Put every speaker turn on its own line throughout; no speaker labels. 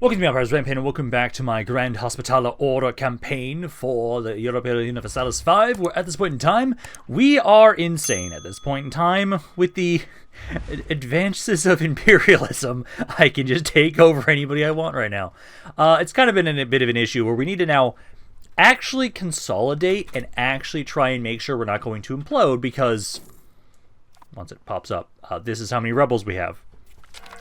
Welcome to me, Empire's Rampaned, and welcome back to my Grand Hospitaler Order campaign for the Europa Universalis V, where at this point in time, we are insane at this point in time. With the advances of imperialism, I can just take over anybody I want right now. It's kind of been a bit of an issue where we need to now actually consolidate and actually try and make sure we're not going to implode, because once it pops up, this is how many rebels we have.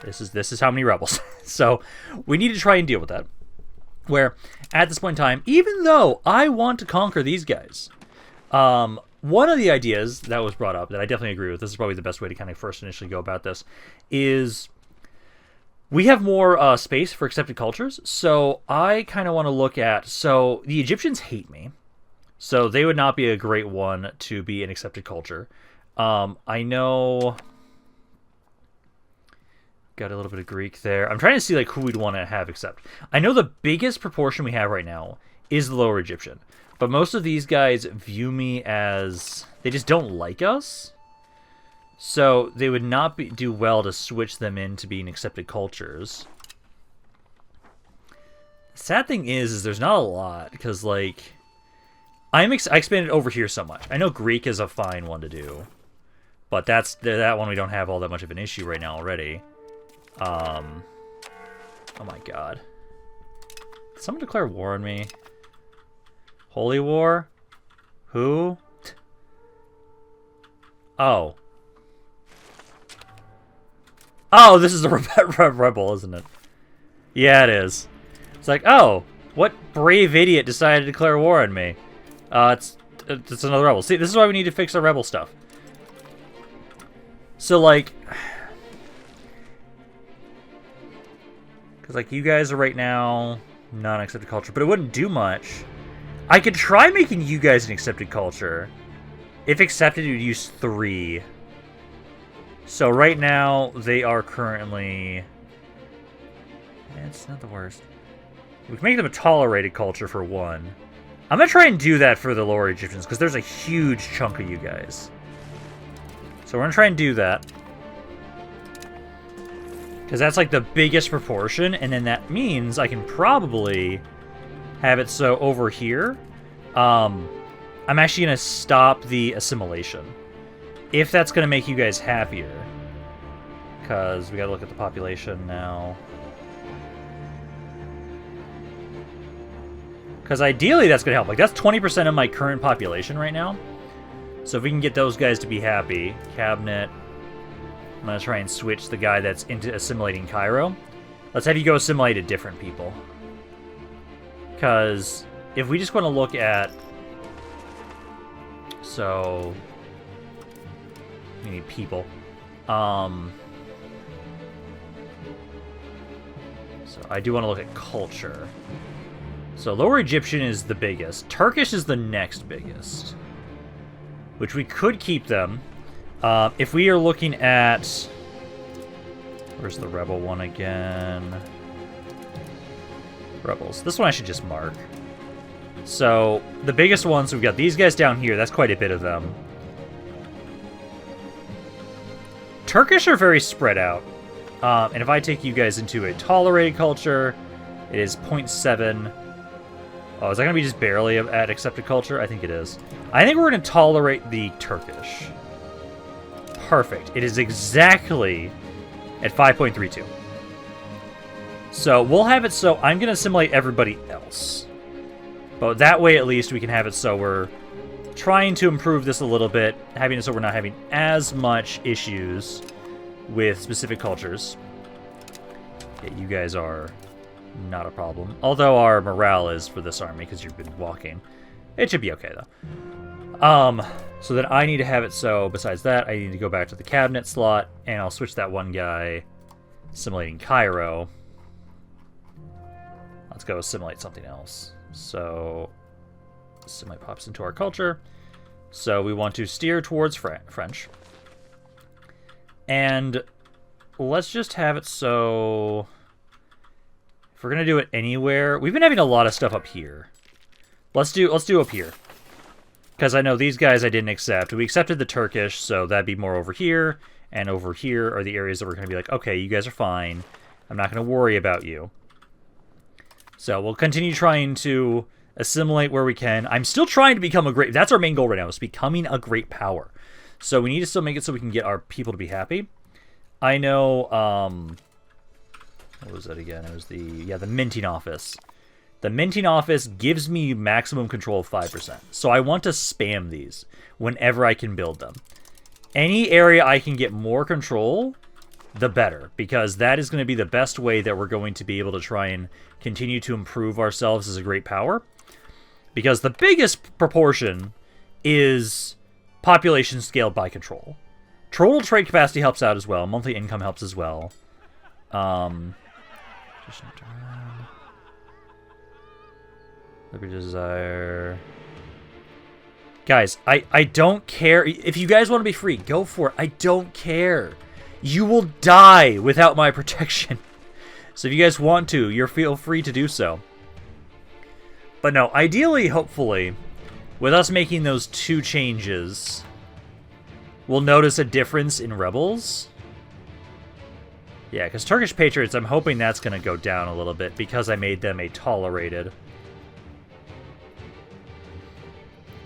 This is how many rebels. So we need to try and deal with that. Where at this point in time, even though I want to conquer these guys, one of the ideas that was brought up that I definitely agree with, this is probably the best way to kind of first initially go about this, is we have more space for accepted cultures. So I kind of want to look at, so the Egyptians hate me, so they would not be a great one to be an accepted culture. I know... Got a little bit of Greek there. I'm trying to see like who we'd want to have accept. I know the biggest proportion we have right now is the Lower Egyptian. But most of these guys view me as... they just don't like us. So they would not do well to switch them into being accepted cultures. The sad thing is there's not a lot. Because like... I expanded over here so much. I know Greek is a fine one to do. But that one we don't have all that much of an issue right now already. Oh my god. Did someone declare war on me? Holy war? Who? Oh. Oh, this is a rebel, isn't it? Yeah, it is. It's like, oh, what brave idiot decided to declare war on me? It's another rebel. See, this is why we need to fix our rebel stuff. So, like... Because, like, you guys are right now non-accepted culture, but it wouldn't do much. I could try making you guys an accepted culture. If accepted, you'd use 3. So right now, they are currently... it's not the worst. We can make them a tolerated culture for 1. I'm going to try and do that for the Lower Egyptians, because there's a huge chunk of you guys. So we're going to try and do that. Because that's like the biggest proportion, and then that means I can probably have it so over here. I'm actually going to stop the assimilation. If that's going to make you guys happier. Because we got to look at the population now. Because ideally that's going to help. Like, that's 20% of my current population right now. So if we can get those guys to be happy. Cabinet... I'm going to try and switch the guy that's into assimilating Cairo. Let's have you go assimilate different people. Because if we just want to look at... So... we need people. So I do want to look at culture. So Lower Egyptian is the biggest. Turkish is the next biggest. Which we could keep them. If we are looking at... where's the rebel one again? Rebels. This one I should just mark. So, the biggest ones, we've got these guys down here. That's quite a bit of them. Turkish are very spread out. And if I take you guys into a tolerated culture, it is 0.7. Oh, is that going to be just barely at accepted culture? I think it is. I think we're going to tolerate the Turkish. Perfect. It is exactly at 5.32. So we'll have it so I'm going to assimilate everybody else. But that way at least we can have it so we're trying to improve this a little bit, having it so we're not having as much issues with specific cultures. Yeah, you guys are not a problem. Although our morale is for this army because you've been walking. It should be okay though. So then I need to have it so, besides that, I need to go back to the cabinet slot, and I'll switch that one guy, assimilating Cairo. Let's go assimilate something else. So, assimilate pops into our culture. So we want to steer towards French. And let's just have it so, if we're going to do it anywhere, we've been having a lot of stuff up here. Let's do up here. Because I know these guys I didn't accept. We accepted the Turkish, so that'd be more over here. And over here are the areas that we're going to be like, okay, you guys are fine. I'm not going to worry about you. So we'll continue trying to assimilate where we can. I'm still trying to become a great... That's our main goal right now, is becoming a great power. So we need to still make it so we can get our people to be happy. I know... what was that again? It was the... Yeah, the minting office. The minting office gives me maximum control of 5%. So I want to spam these whenever I can build them. Any area I can get more control, the better. Because that is going to be the best way that we're going to be able to try and continue to improve ourselves as a great power. Because the biggest proportion is population scaled by control. Total trade capacity helps out as well. Monthly income helps as well. Liberty desire. Guys, I don't care. If you guys want to be free, go for it. I don't care. You will die without my protection. So if you guys want to, you're feel free to do so. But no, ideally, hopefully, with us making those 2 changes, we'll notice a difference in rebels. Yeah, because Turkish Patriots, I'm hoping that's going to go down a little bit because I made them a tolerated.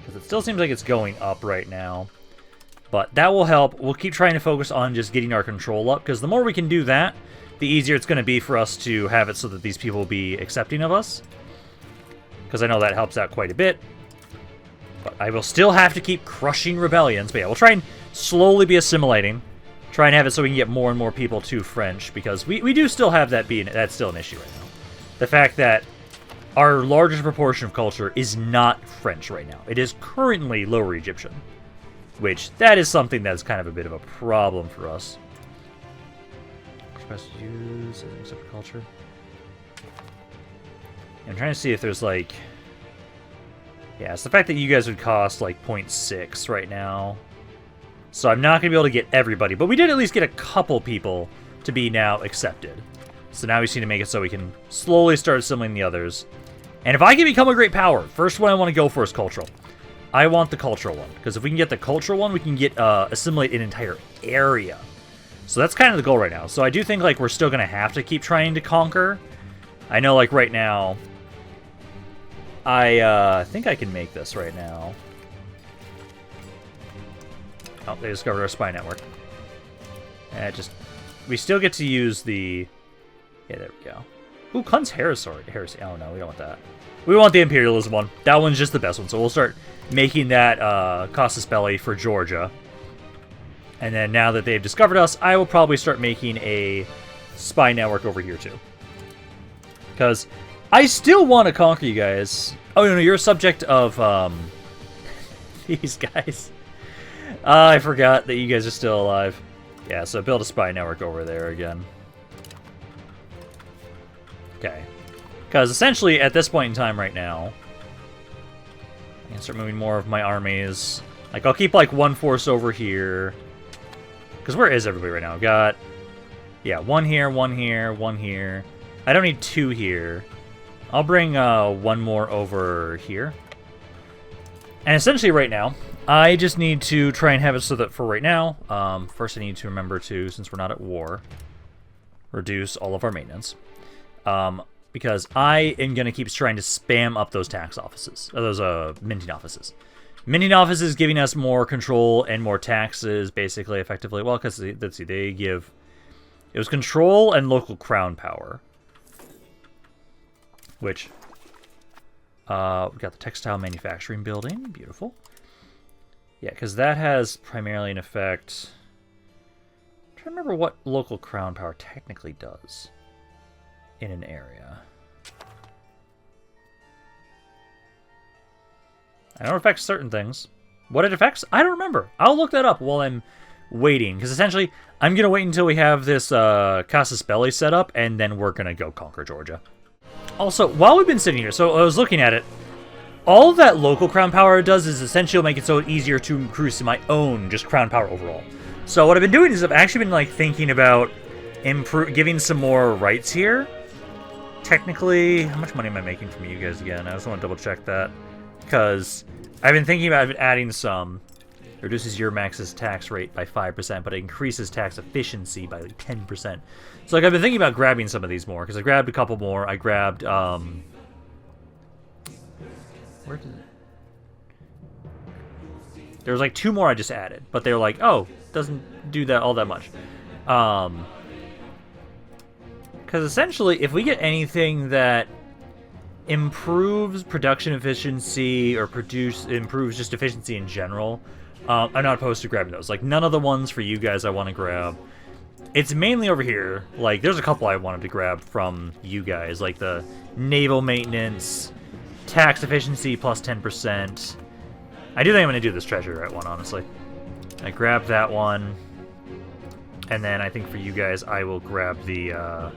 Because it still seems like it's going up right now. But that will help. We'll keep trying to focus on just getting our control up, because the more we can do that, the easier it's going to be for us to have it so that these people will be accepting of us. Because I know that helps out quite a bit. But I will still have to keep crushing rebellions. But yeah, we'll try and slowly be assimilating. Try and have it so we can get more and more people to French. Because we do still have that being... That's still an issue right now. The fact that our largest proportion of culture is not French right now. It is currently Lower Egyptian. Which, that is something that's kind of a bit of a problem for us. Express use as an accepted culture. I'm trying to see if there's, like... Yeah, it's the fact that you guys would cost, like, 0.6 right now. So I'm not going to be able to get everybody. But we did at least get a couple people to be now accepted. So now we just need to make it so we can slowly start assimilating the others. And if I can become a great power, first one I want to go for is cultural. I want the cultural one. Because if we can get the cultural one, we can get assimilate an entire area. So that's kind of the goal right now. So I do think, like, we're still going to have to keep trying to conquer. I know, like, right now... I think I can make this right now. Oh, they discovered our spy network. And we still get to use the... Yeah, there we go. Ooh, Kun's Heresy. Oh, no, we don't want that. We want the Imperialism one. That one's just the best one. So we'll start making that Casus Belli for Georgia. And then now that they've discovered us, I will probably start making a spy network over here, too. Because... I still want to conquer you guys. Oh, no, you're a subject of, these guys. I forgot that you guys are still alive. Yeah, so build a spy network over there again. Okay. Because essentially, at this point in time right now, I can start moving more of my armies. Like, I'll keep, like, one force over here. Because where is everybody right now? I've got, yeah, one here, one here, one here. I don't need 2 here. I'll bring one more over here. And essentially right now, I just need to try and have it so that for right now, first I need to remember to, since we're not at war, reduce all of our maintenance. Because I am going to keep trying to spam up those tax offices, those minting offices. Minting offices giving us more control and more taxes, basically, effectively. Well, because, let's see, they give... It was control and local crown power. Which, we got the textile manufacturing building. Beautiful. Yeah, because that has primarily an effect... I'm trying to remember what local crown power technically does in an area. I know it affects certain things. What it affects, I don't remember. I'll look that up while I'm waiting. Because essentially, I'm going to wait until we have this Casus Belli set up, and then we're going to go conquer Georgia. Also, while we've been sitting here, so I was looking at it, all that local crown power does is essentially make it so it's easier to increase my own just crown power overall. So what I've been doing is I've actually been like thinking about giving some more rights here. Technically, how much money am I making from you guys again? I just want to double check that. Because I've been thinking about adding some It reduces your max's tax rate by 5%, but it increases tax efficiency by like 10%. So like I've been thinking about grabbing some of these more, because I grabbed a couple more. I grabbed, where did it? There was like 2 more I just added, but they're like, oh, doesn't do that all that much. Because essentially, if we get anything that improves production efficiency or improves just efficiency in general, I'm not opposed to grabbing those. Like, none of the ones for you guys I want to grab. It's mainly over here. Like, there's a couple I wanted to grab from you guys, like the naval maintenance, tax efficiency plus 10%. I do think I'm going to do this treasure one, honestly. I grabbed that one. And then I think for you guys, I will grab the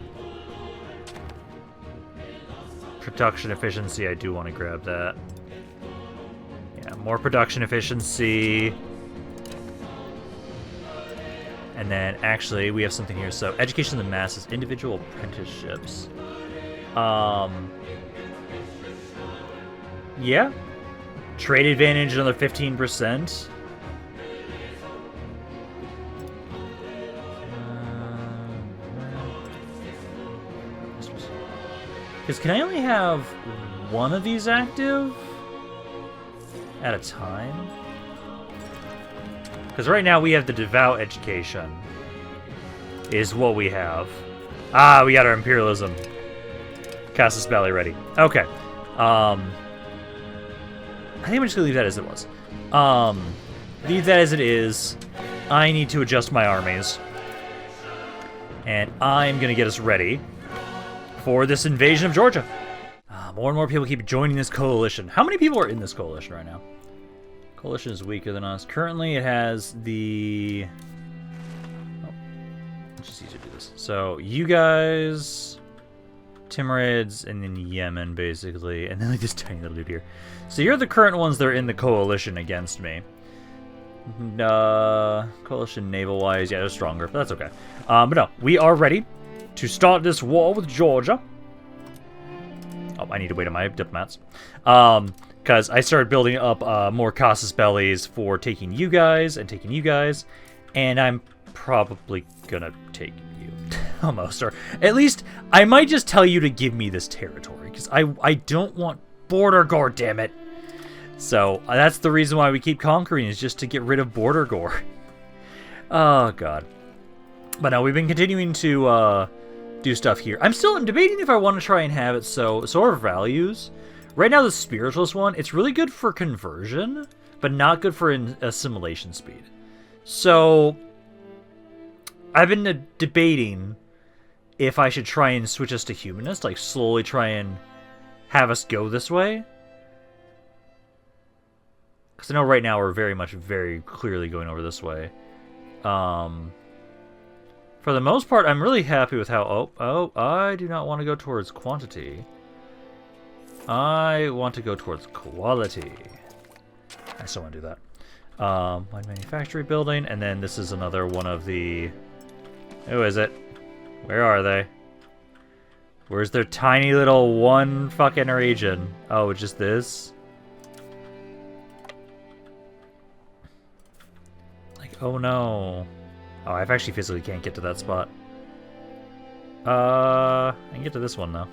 production efficiency. I do want to grab that. Yeah, more production efficiency. And then, actually, we have something here. So, education of the masses, individual apprenticeships. Yeah. Trade advantage, another 15%. Because can I only have one of these active at a time? Because right now we have the devout education is what we have. Ah, we got our imperialism. Casus Belli ready. Okay. I think I'm just going to leave that as it was. Leave that as it is. I need to adjust my armies. And I'm going to get us ready for this invasion of Georgia. More and more people keep joining this coalition. How many people are in this coalition right now? Coalition is weaker than us. Currently, it has the... Oh, it's just easier to do this. So, you guys, Timurids, and then Yemen, basically. And then like this tiny little dude here. So, you're the current ones that are in the coalition against me. Coalition naval-wise, yeah, they're stronger, but that's okay. But no, we are ready to start this war with Georgia. Oh, I need to wait on my diplomats. Because I started building up more Casus Bellis for taking you guys, and I'm probably gonna take you. Almost. Or at least, I might just tell you to give me this territory, because I don't want border gore, damn it. So, that's the reason why we keep conquering, is just to get rid of border gore. Oh, God. But no, we've been continuing to do stuff here. I'm debating if I want to try and have it so our values. Right now, the spiritualist one, it's really good for conversion, but not good for assimilation speed. So, I've been debating if I should try and switch us to humanist, like slowly try and have us go this way. Because I know right now we're very clearly going over this way. For the most part, I'm really happy with how... Oh, I do not want to go towards quantity. I want to go towards quality. I still want to do that. Light manufacturing building, and then this is another one of the... Who is it? Where are they? Where's their tiny little one fucking region? Oh, it's just this? Like, oh no. Oh, I actually physically can't get to that spot. I can get to this one, though.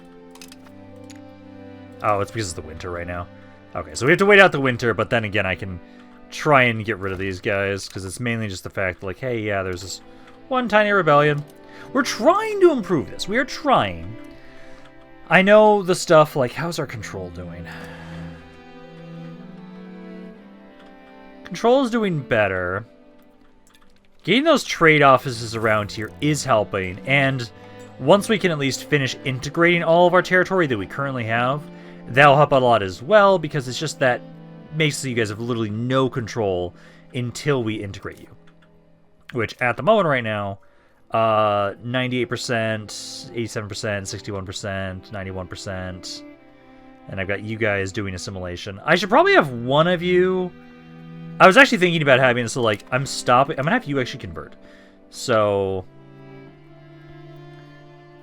Oh, it's because it's the winter right now. Okay, so we have to wait out the winter, but then again, I can try and get rid of these guys, because it's mainly just the fact that, like, hey, yeah, there's this one tiny rebellion. We're trying to improve this. We are trying. I know the stuff, like, how's our control doing? Control is doing better. Getting those trade offices around here is helping, and once we can at least finish integrating all of our territory that we currently have, that'll help out a lot as well, because it's just that makes so you guys have literally no control until we integrate you. Which, at the moment right now, 98%, 87%, 61%, 91%, and I've got you guys doing assimilation. I should probably have one of you... I was actually thinking about having this, so, like, I'm gonna have you actually convert. So,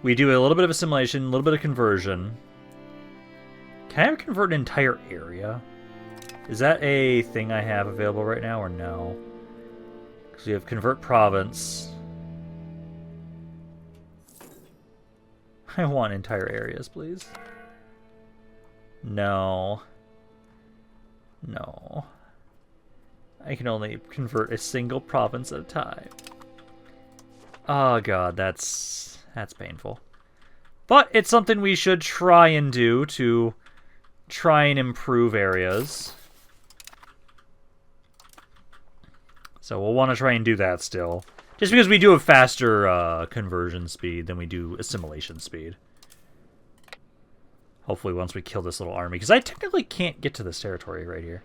we do a little bit of assimilation, a little bit of conversion. Can I convert an entire area? Is that a thing I have available right now, or no? Because we have convert province. I want entire areas, please. No. No. I can only convert a single province at a time. Oh god, that's painful. But it's something we should try and do to try and improve areas. So we'll want to try and do that still. Just because we do have faster conversion speed than we do assimilation speed. Hopefully once we kill this little army. Because I technically can't get to this territory right here.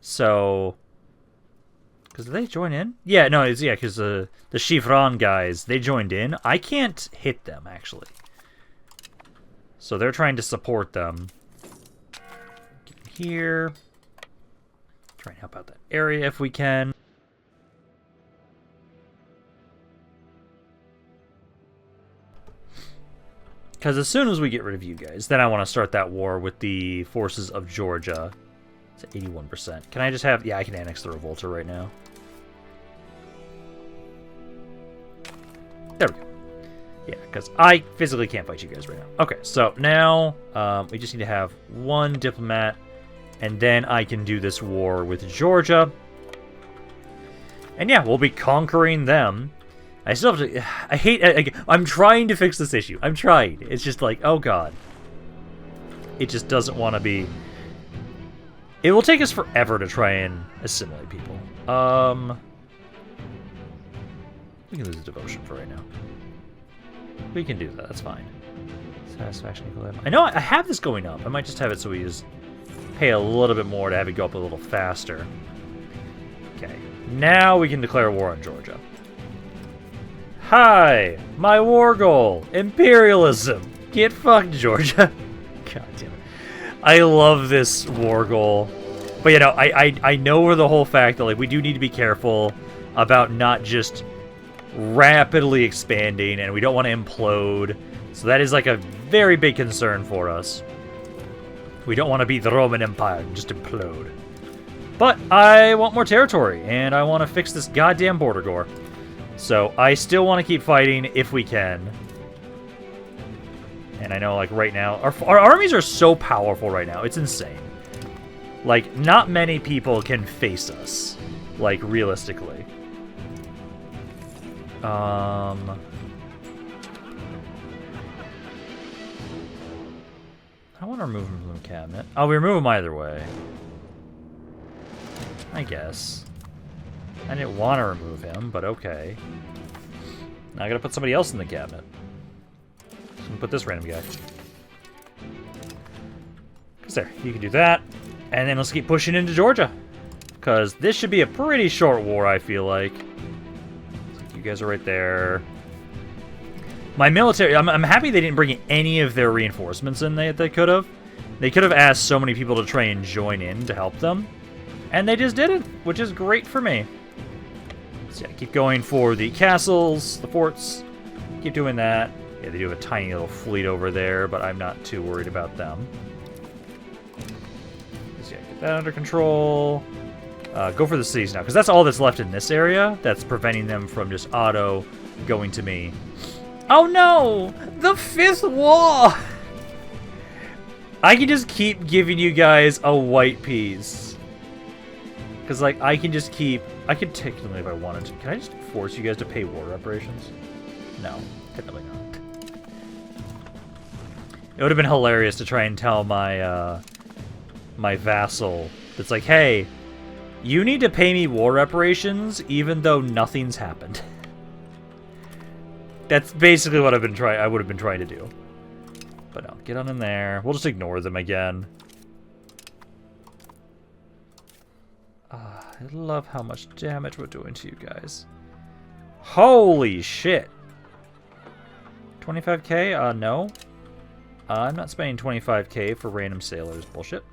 So... Because did they join in? Yeah, no, it's, yeah, because the Chivron guys, they joined in. I can't hit them, actually. So they're trying to support them. Get in here. Try and help out that area if we can. Because as soon as we get rid of you guys, then I want to start that war with the forces of Georgia. It's at 81%. Can I just have... Yeah, I can annex the Revolta right now. There we go. Yeah, because I physically can't fight you guys right now. Okay, so now we just need to have one diplomat, and then I can do this war with Georgia. And yeah, we'll be conquering them. I still have to... I hate... I'm trying to fix this issue. I'm trying. It's just like, oh god. It just doesn't want to be... It will take us forever to try and assimilate people. We can lose a devotion for right now. We can do that. That's fine. Satisfaction equilibrium. I know I have this going up. I might just have it so we just pay a little bit more to have it go up a little faster. Okay. Now we can declare war on Georgia. Hi! My war goal! Imperialism! Get fucked, Georgia. God damn it. I love this war goal. But you know, I know the whole fact that like we do need to be careful about not just rapidly expanding, and we don't want to implode. So that is like a very big concern for us. We don't want to be the Roman Empire and just implode. But I want more territory, and I want to fix this goddamn border gore. So I still want to keep fighting if we can. And I know like right now, our armies are so powerful right now. It's insane. Like, not many people can face us, like, realistically. I want to remove him from the cabinet. Oh, we remove him either way. I guess. I didn't want to remove him, but okay. Now I gotta put somebody else in the cabinet. So I'm gonna put this random guy. Because there, you can do that. And then let's keep pushing into Georgia. Because this should be a pretty short war, I feel like. You guys are right there. My military... I'm happy they didn't bring any of their reinforcements in they could have. They could have asked so many people to try and join in to help them. And they just didn't, which is great for me. So yeah, keep going for the castles, the forts. Keep doing that. Yeah, they do have a tiny little fleet over there, but I'm not too worried about them. So yeah, get that under control. Go for the cities now, because that's all that's left in this area that's preventing them from just auto going to me. Oh no! The 5th war! I can just keep giving you guys a white piece. Because, like, I can just keep... I could technically, if I wanted to. Can I just force you guys to pay war reparations? No, technically not. It would have been hilarious to try and tell my, my vassal that's like, hey, you need to pay me war reparations even though nothing's happened. That's basically what I would have been trying to do. But no, get on in there. We'll just ignore them again. I love how much damage we're doing to you guys. Holy shit. 25k? No. I'm not spending 25k for random sailors. Bullshit.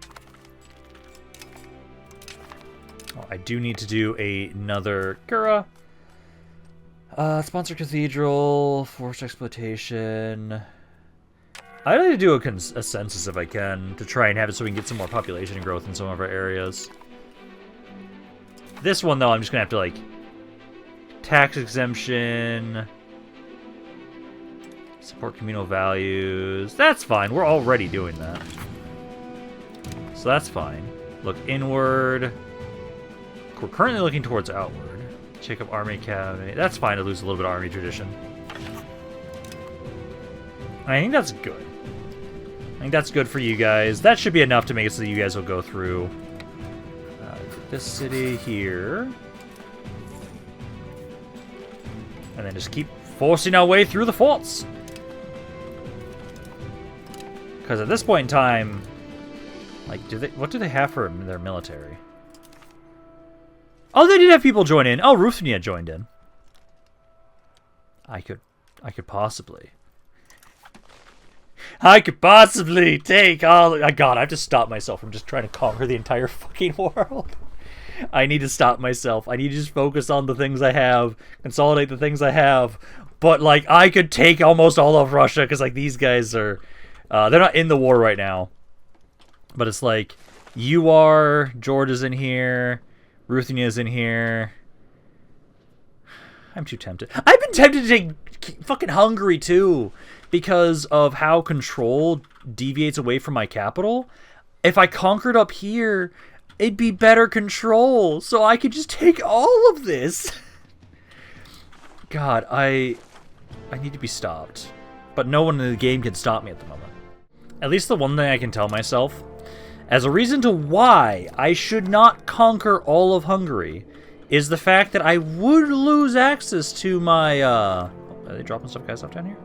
Oh, I do need to do another Gura. Sponsor Cathedral, Forced Exploitation. I'd like to do a census if I can, to try and have it so we can get some more population growth in some of our areas. This one, though, I'm just going to have to, like, tax exemption, support communal values. That's fine. We're already doing that. So that's fine. Look inward. We're currently looking towards outward. Check up Army Academy. That's fine to lose a little bit of Army tradition. I think that's good. I think that's good for you guys. That should be enough to make it so that you guys will go through this city here. And then just keep forcing our way through the forts. Because at this point in time, like, what do they have for their military? Oh, they did have people join in. Oh, Ruthenia joined in. I could possibly take all... God, I have to stop myself from just trying to conquer the entire fucking world. I need to stop myself. I need to just focus on the things I have, consolidate the things I have. But, like, I could take almost all of Russia, because, like, these guys are... they're not in the war right now. But it's like, you are... Georgia's in here. Ruthenia's in here. I'm too tempted. I've been tempted to take fucking Hungary, too, because of how control deviates away from my capital. If I conquered up here, it'd be better control, so I could just take all of this. God, I need to be stopped. But no one in the game can stop me at the moment. At least the one thing I can tell myself, as a reason to why I should not conquer all of Hungary, is the fact that I would lose access to my, are they dropping stuff down here?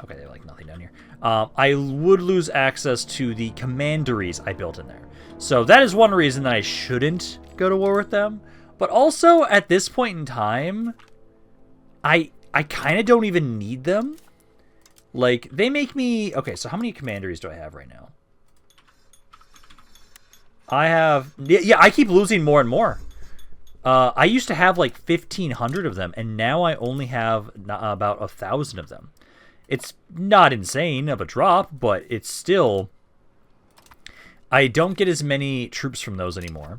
Okay, they have, like, nothing down here. I would lose access to the commanderies I built in there. So that is one reason that I shouldn't go to war with them. But also, at this point in time, I kind of don't even need them. Like, they make me... Okay, so how many commanderies do I have right now? I have... Yeah, I keep losing more and more. I used to have like 1,500 of them, and now I only have about 1,000 of them. It's not insane of a drop, but it's still... I don't get as many troops from those anymore.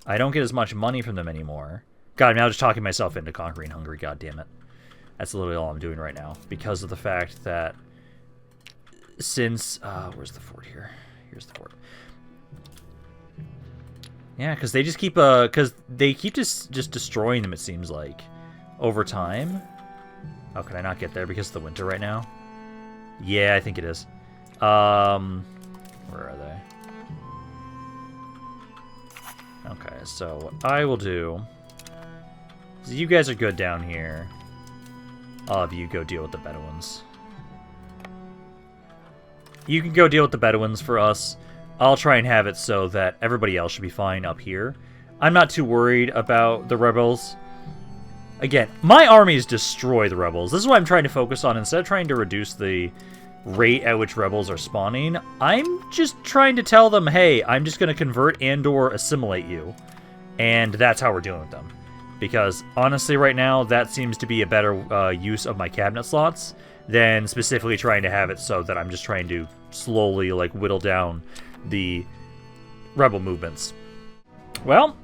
I don't get as much money from them anymore. God, I'm now just talking myself into conquering Hungary, god damn it. That's literally all I'm doing right now, because of the fact that since... where's the fort here? Here's the fort. Yeah, because they just keep, because they keep just destroying them, it seems like, over time. Oh, can I not get there because of the winter right now? Yeah, I think it is. Where are they? Okay, so what I will do is you guys are good down here. All of you go deal with the Bedouins. You can go deal with the Bedouins for us. I'll try and have it so that everybody else should be fine up here. I'm not too worried about the rebels. Again, my armies destroy the rebels. This is what I'm trying to focus on. Instead of trying to reduce the rate at which rebels are spawning, I'm just trying to tell them, hey, I'm just going to convert and or assimilate you. And that's how we're dealing with them. Because, honestly, right now, that seems to be a better use of my cabinet slots than specifically trying to have it so that I'm just trying to slowly, like, whittle down the rebel movements. Well,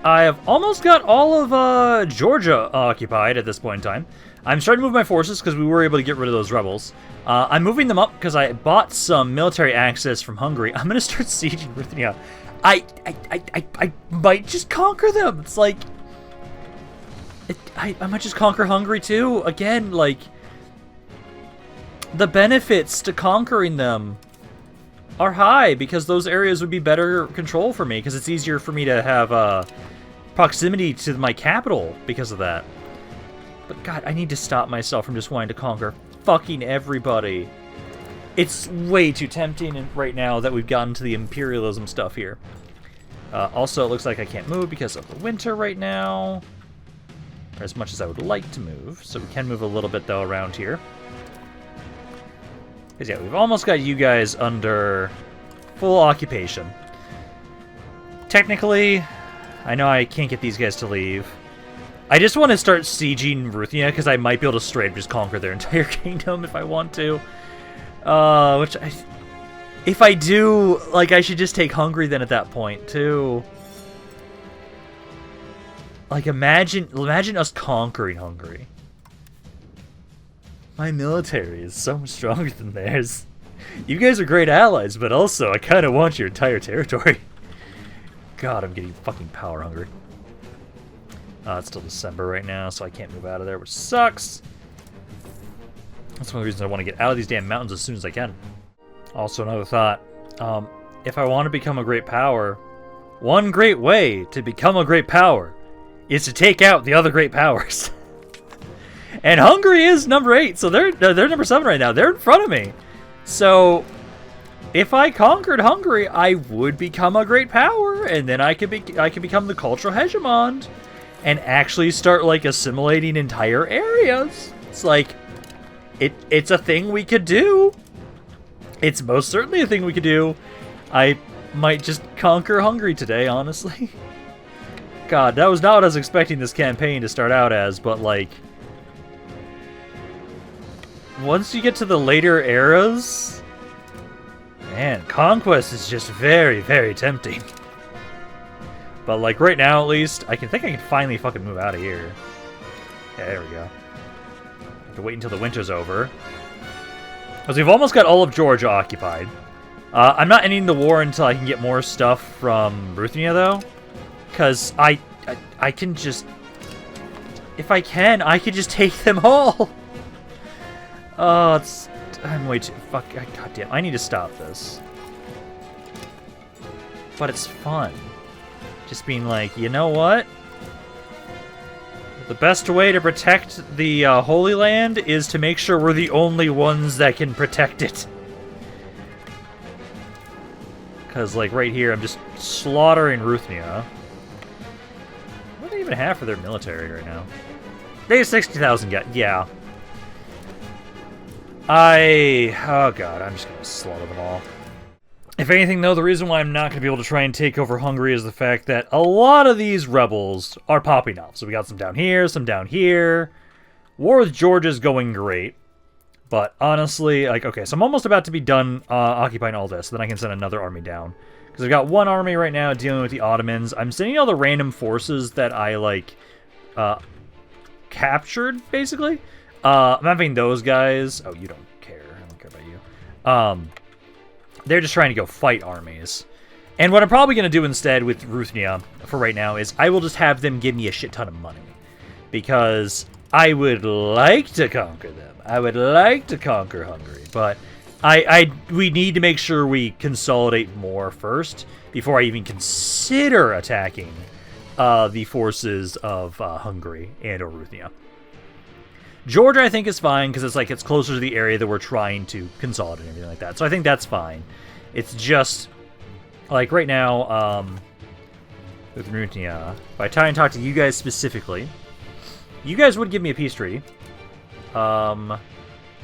I have almost got all of Georgia occupied at this point in time. I'm starting to move my forces because we were able to get rid of those rebels. I'm moving them up because I bought some military access from Hungary. I'm going to start sieging Ruthenia. I might just conquer them. It's like... I might just conquer Hungary too. Again, like... The benefits to conquering them are high because those areas would be better control for me because it's easier for me to have proximity to my capital because of that. But God, I need to stop myself from just wanting to conquer fucking everybody. It's way too tempting right now that we've gotten to the imperialism stuff here. Also, it looks like I can't move because of the winter right now. Or as much as I would like to move. So we can move a little bit, though, around here. Because, yeah, we've almost got you guys under full occupation. Technically, I know I can't get these guys to leave. I just want to start sieging Ruthenia, because I might be able to straight just conquer their entire kingdom if I want to. If I do, like, I should just take Hungary then at that point, too. Like, imagine us conquering Hungary. My military is so much stronger than theirs. You guys are great allies, but also I kind of want your entire territory. God, I'm getting fucking power hungry. It's still December right now, so I can't move out of there, which sucks. That's one of the reasons I want to get out of these damn mountains as soon as I can. Also, another thought. If I want to become a great power, one great way to become a great power is to take out the other great powers. And Hungary is number 8, so they're number 7 right now. They're in front of me. So, if I conquered Hungary, I would become a great power, and then I could become the cultural hegemon, and actually start like assimilating entire areas. It's like, it's a thing we could do. It's most certainly a thing we could do. I might just conquer Hungary today, honestly. God, that was not what I was expecting this campaign to start out as, but like, once you get to the later eras, man, conquest is just very, very tempting. But like right now, at least, I can finally fucking move out of here. Yeah, there we go. I have to wait until the winter's over. Because we've almost got all of Georgia occupied. I'm not ending the war until I can get more stuff from Ruthenia, though. Because I can just... If I can, I could just take them all! I'm way too... Fuck, goddamn, I need to stop this. But it's fun. Just being like, you know what? The best way to protect the Holy Land is to make sure we're the only ones that can protect it. Because, like, right here, I'm just slaughtering Ruthenia. What do they even have for their military right now? They have 60,000 guys. Yeah. Oh god, I'm just gonna slaughter them all. If anything, though, the reason why I'm not going to be able to try and take over Hungary is the fact that a lot of these rebels are popping up. So we got some down here, some down here. War with Georgia's going great. But honestly, like, okay, so I'm almost about to be done occupying all this. So then I can send another army down. Because I've got one army right now dealing with the Ottomans. I'm sending all the random forces that I, like, captured, basically. I'm having those guys... Oh, you don't care. I don't care about you. They're just trying to go fight armies. And what I'm probably going to do instead with Ruthenia for right now is I will just have them give me a shit ton of money. Because I would like to conquer them. I would like to conquer Hungary. But we need to make sure we consolidate more first before I even consider attacking the forces of Hungary and or Ruthenia. Georgia, I think, is fine, because it's closer to the area that we're trying to consolidate and everything like that. So I think that's fine. It's just, like, right now, with Ruthenia, if I try and talk to you guys specifically, you guys would give me a peace treaty. Yeah,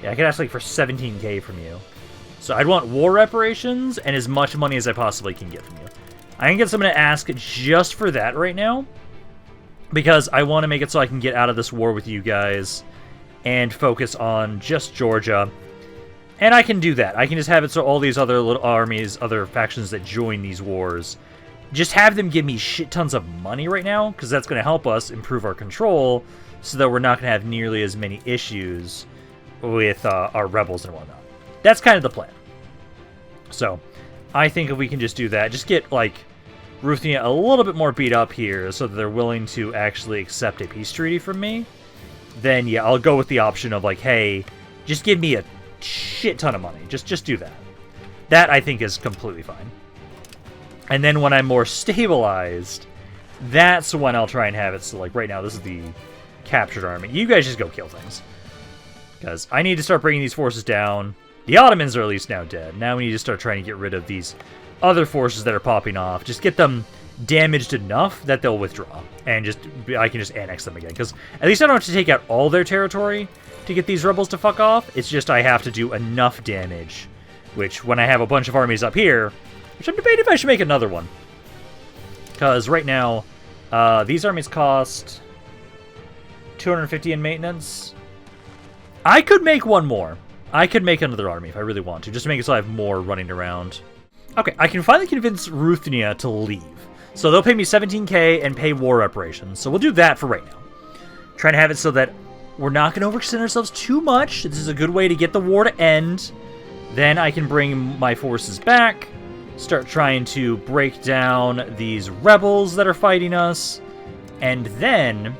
I could ask, like, for 17k from you. So I'd want war reparations and as much money as I possibly can get from you. I can get someone to ask just for that right now, because I want to make it so I can get out of this war with you guys and focus on just Georgia. And I can do that. I can just have it so all these other little armies, other factions that join these wars, just have them give me shit tons of money right now, because that's going to help us improve our control so that we're not going to have nearly as many issues with our rebels and whatnot. That's kind of the plan. So, I think if we can just do that, just get, like, Ruthenia a little bit more beat up here so that they're willing to actually accept a peace treaty from me, then yeah, I'll go with the option of like, hey, just give me a shit ton of money. Just do that. That, I think, is completely fine. And then when I'm more stabilized, that's when I'll try and have it. So, like, right now, this is the captured army. You guys just go kill things. Because I need to start bringing these forces down. The Ottomans are at least now dead. Now we need to start trying to get rid of these other forces that are popping off. Just get them damaged enough that they'll withdraw. And I can just annex them again. Because at least I don't have to take out all their territory to get these rebels to fuck off. It's just I have to do enough damage. Which, when I have a bunch of armies up here, which I'm debating if I should make another one. Because right now, these armies cost 250 in maintenance. I could make one more. I could make another army if I really want to, just to make it so I have more running around. Okay, I can finally convince Ruthenia to leave. So they'll pay me 17k and pay war reparations. So we'll do that for right now. Trying to have it so that we're not going to overextend ourselves too much. This is a good way to get the war to end. Then I can bring my forces back, start trying to break down these rebels that are fighting us, and then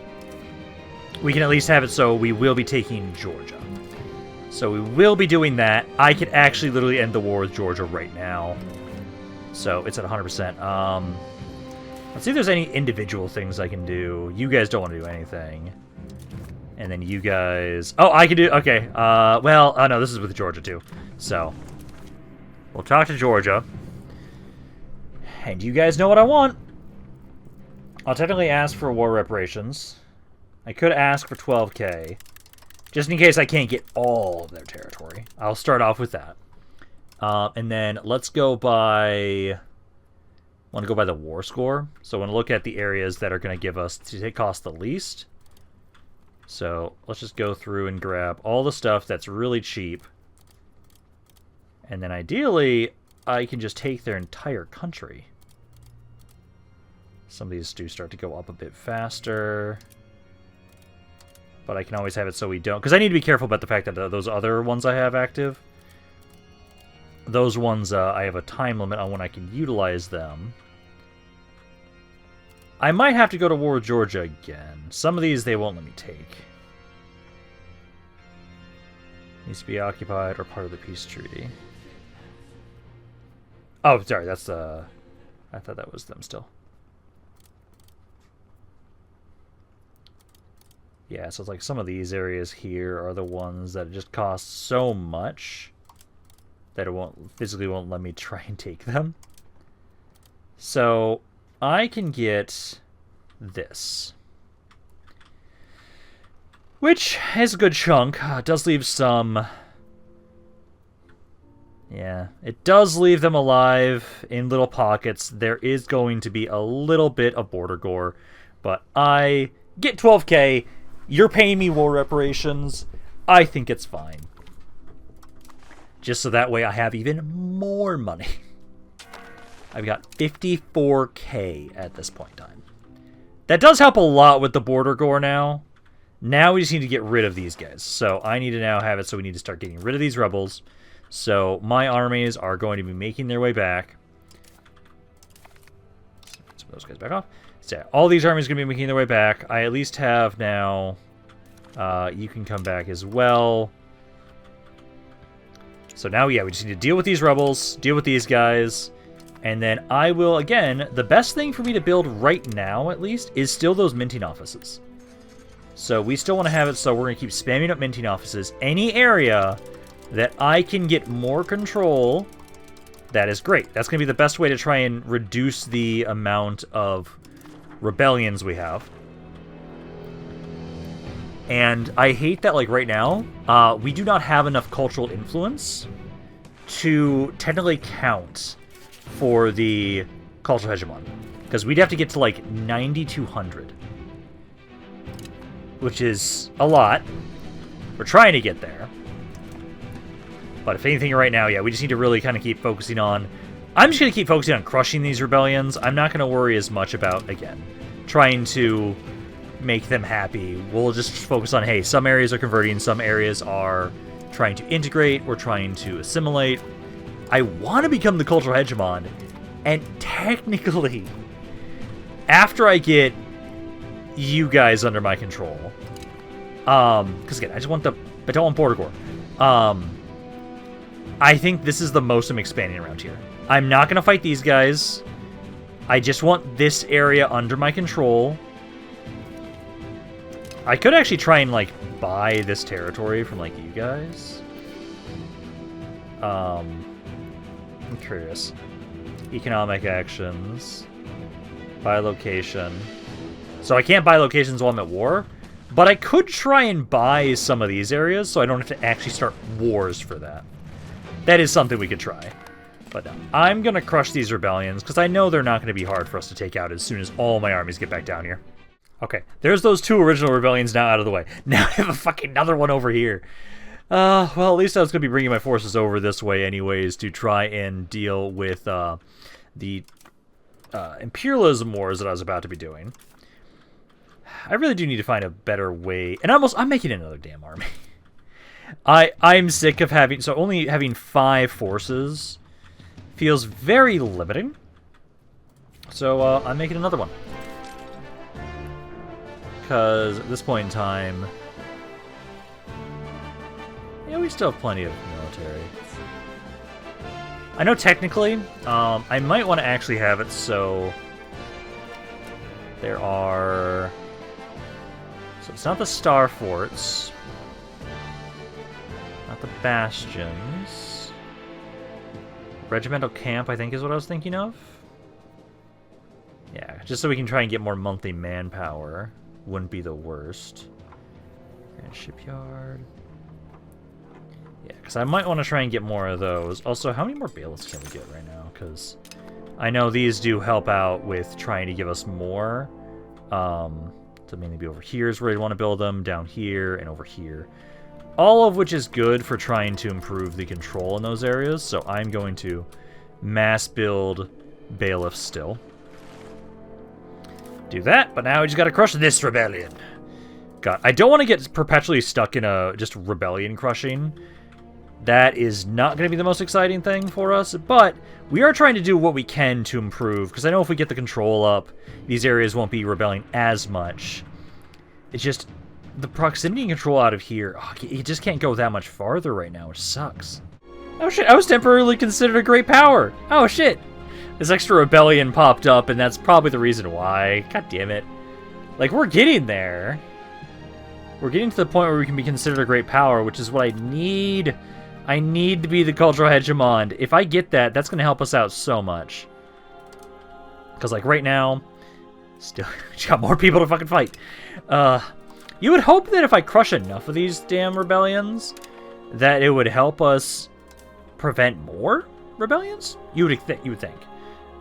we can at least have it so we will be taking Georgia. So we will be doing that. I could actually literally end the war with Georgia right now. So it's at 100%. Let's see if there's any individual things I can do. You guys don't want to do anything. And then you guys... Oh, I can do... Okay. Well, oh no, this is with Georgia too. So we'll talk to Georgia. And you guys know what I want. I'll technically ask for war reparations. I could ask for 12k. Just in case I can't get all of their territory. I'll start off with that. And then let's go by... I want to go by the war score. So I want to look at the areas that are going to give us to cost the least. So let's just go through and grab all the stuff that's really cheap. And then ideally, I can just take their entire country. Some of these do start to go up a bit faster. But I can always have it so we don't... Because I need to be careful about the fact that those other ones I have active, those ones, I have a time limit on when I can utilize them. I might have to go to war with Georgia again. Some of these they won't let me take. Needs to be occupied or part of the peace treaty. Oh, sorry, that's I thought that was them still. Yeah, so it's like some of these areas here are the ones that just cost so much that it physically won't let me try and take them. So I can get this, which is a good chunk. It does leave some... Yeah, it does leave them alive in little pockets. There is going to be a little bit of border gore, but I get 12k. You're paying me war reparations. I think it's fine. Just so that way I have even more money. I've got 54k at this point in time. That does help a lot with the border gore now. Now we just need to get rid of these guys. So I need to now have it so we need to start getting rid of these rebels. So my armies are going to be making their way back. Some of those guys back off. So all these armies are going to be making their way back. I at least have now... you can come back as well. So now, yeah, we just need to deal with these rebels, deal with these guys, and then I will, again, the best thing for me to build right now, at least, is still those minting offices. So we still want to have it, so we're going to keep spamming up minting offices. Any area that I can get more control, that is great. That's going to be the best way to try and reduce the amount of rebellions we have. And I hate that, like, right now, we do not have enough cultural influence to technically count for the cultural hegemon. Because we'd have to get to, like, 9,200. Which is a lot. We're trying to get there. But if anything right now, yeah, we just need to really kind of keep focusing on... I'm just going to keep focusing on crushing these rebellions. I'm not going to worry as much about, again, trying to... make them happy. We'll just focus on, hey, some areas are converting, some areas are trying to integrate, we're trying to assimilate. I want to become the cultural hegemon, and technically, after I get you guys under my control, because again, I don't want border gore. I think this is the most I'm expanding around here. I'm not going to fight these guys. I just want this area under my control. I could actually try and, like, buy this territory from, like, you guys. I'm curious. Economic actions. Buy location. So I can't buy locations while I'm at war, but I could try and buy some of these areas so I don't have to actually start wars for that. That is something we could try. But no, I'm going to crush these rebellions because I know they're not going to be hard for us to take out as soon as all my armies get back down here. Okay, there's those 2 original rebellions now out of the way. Now I have a fucking another one over here. Well, at least I was going to be bringing my forces over this way anyways to try and deal with the imperialism wars that I was about to be doing. I really do need to find a better way. And I'm making another damn army. I'm sick of having... So only having 5 forces feels very limiting. So I'm making another one. Because at this point in time... Yeah, we still have plenty of military. I know technically, I might want to actually have it so... There are... So it's not the Star Forts. Not the Bastions. Regimental Camp, I think, is what I was thinking of. Yeah, just so we can try and get more monthly manpower. Wouldn't be the worst. Grand Shipyard. Yeah, because I might want to try and get more of those. Also, how many more bailiffs can we get right now? Because I know these do help out with trying to give us more. To mainly be over here is where you want to build them, down here, and over here. All of which is good for trying to improve the control in those areas, so I'm going to mass build bailiffs still. Do that, but now we just gotta crush this rebellion. God, I don't want to get perpetually stuck in a just rebellion crushing. That is not going to be the most exciting thing for us, but we are trying to do what we can to improve, because I know if we get the control up, these areas won't be rebelling as much. It's just, the proximity and control out of here, you just can't go that much farther right now, which sucks. Oh shit, I was temporarily considered a great power! Oh shit! This extra rebellion popped up, and that's probably the reason why. God damn it. Like, we're getting there. We're getting to the point where we can be considered a great power, which is what I need. I need to be the cultural hegemon. If I get that, that's going to help us out so much. Because, like, right now, still, got more people to fucking fight. You would hope that if I crush enough of these damn rebellions, that it would help us prevent more rebellions? You would think.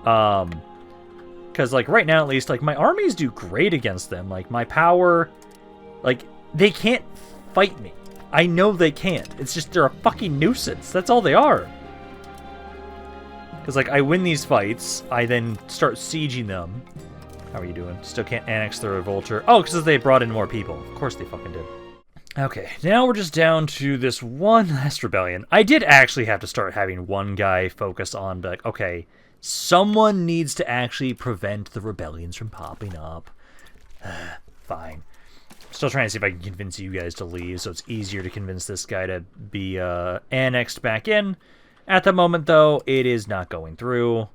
Because, like, right now, at least, like, my armies do great against them. Like, my power, like, they can't fight me. I know they can't. It's just they're a fucking nuisance. That's all they are. Because, like, I win these fights. I then start sieging them. How are you doing? Still can't annex the revolter. Oh, because they brought in more people. Of course they fucking did. Okay, now we're just down to this one last rebellion. I did actually have to start having one guy focus on, like, okay, someone needs to actually prevent the rebellions from popping up. Fine. Still trying to see if I can convince you guys to leave, so it's easier to convince this guy to be annexed back in. At the moment, though, it is not going through.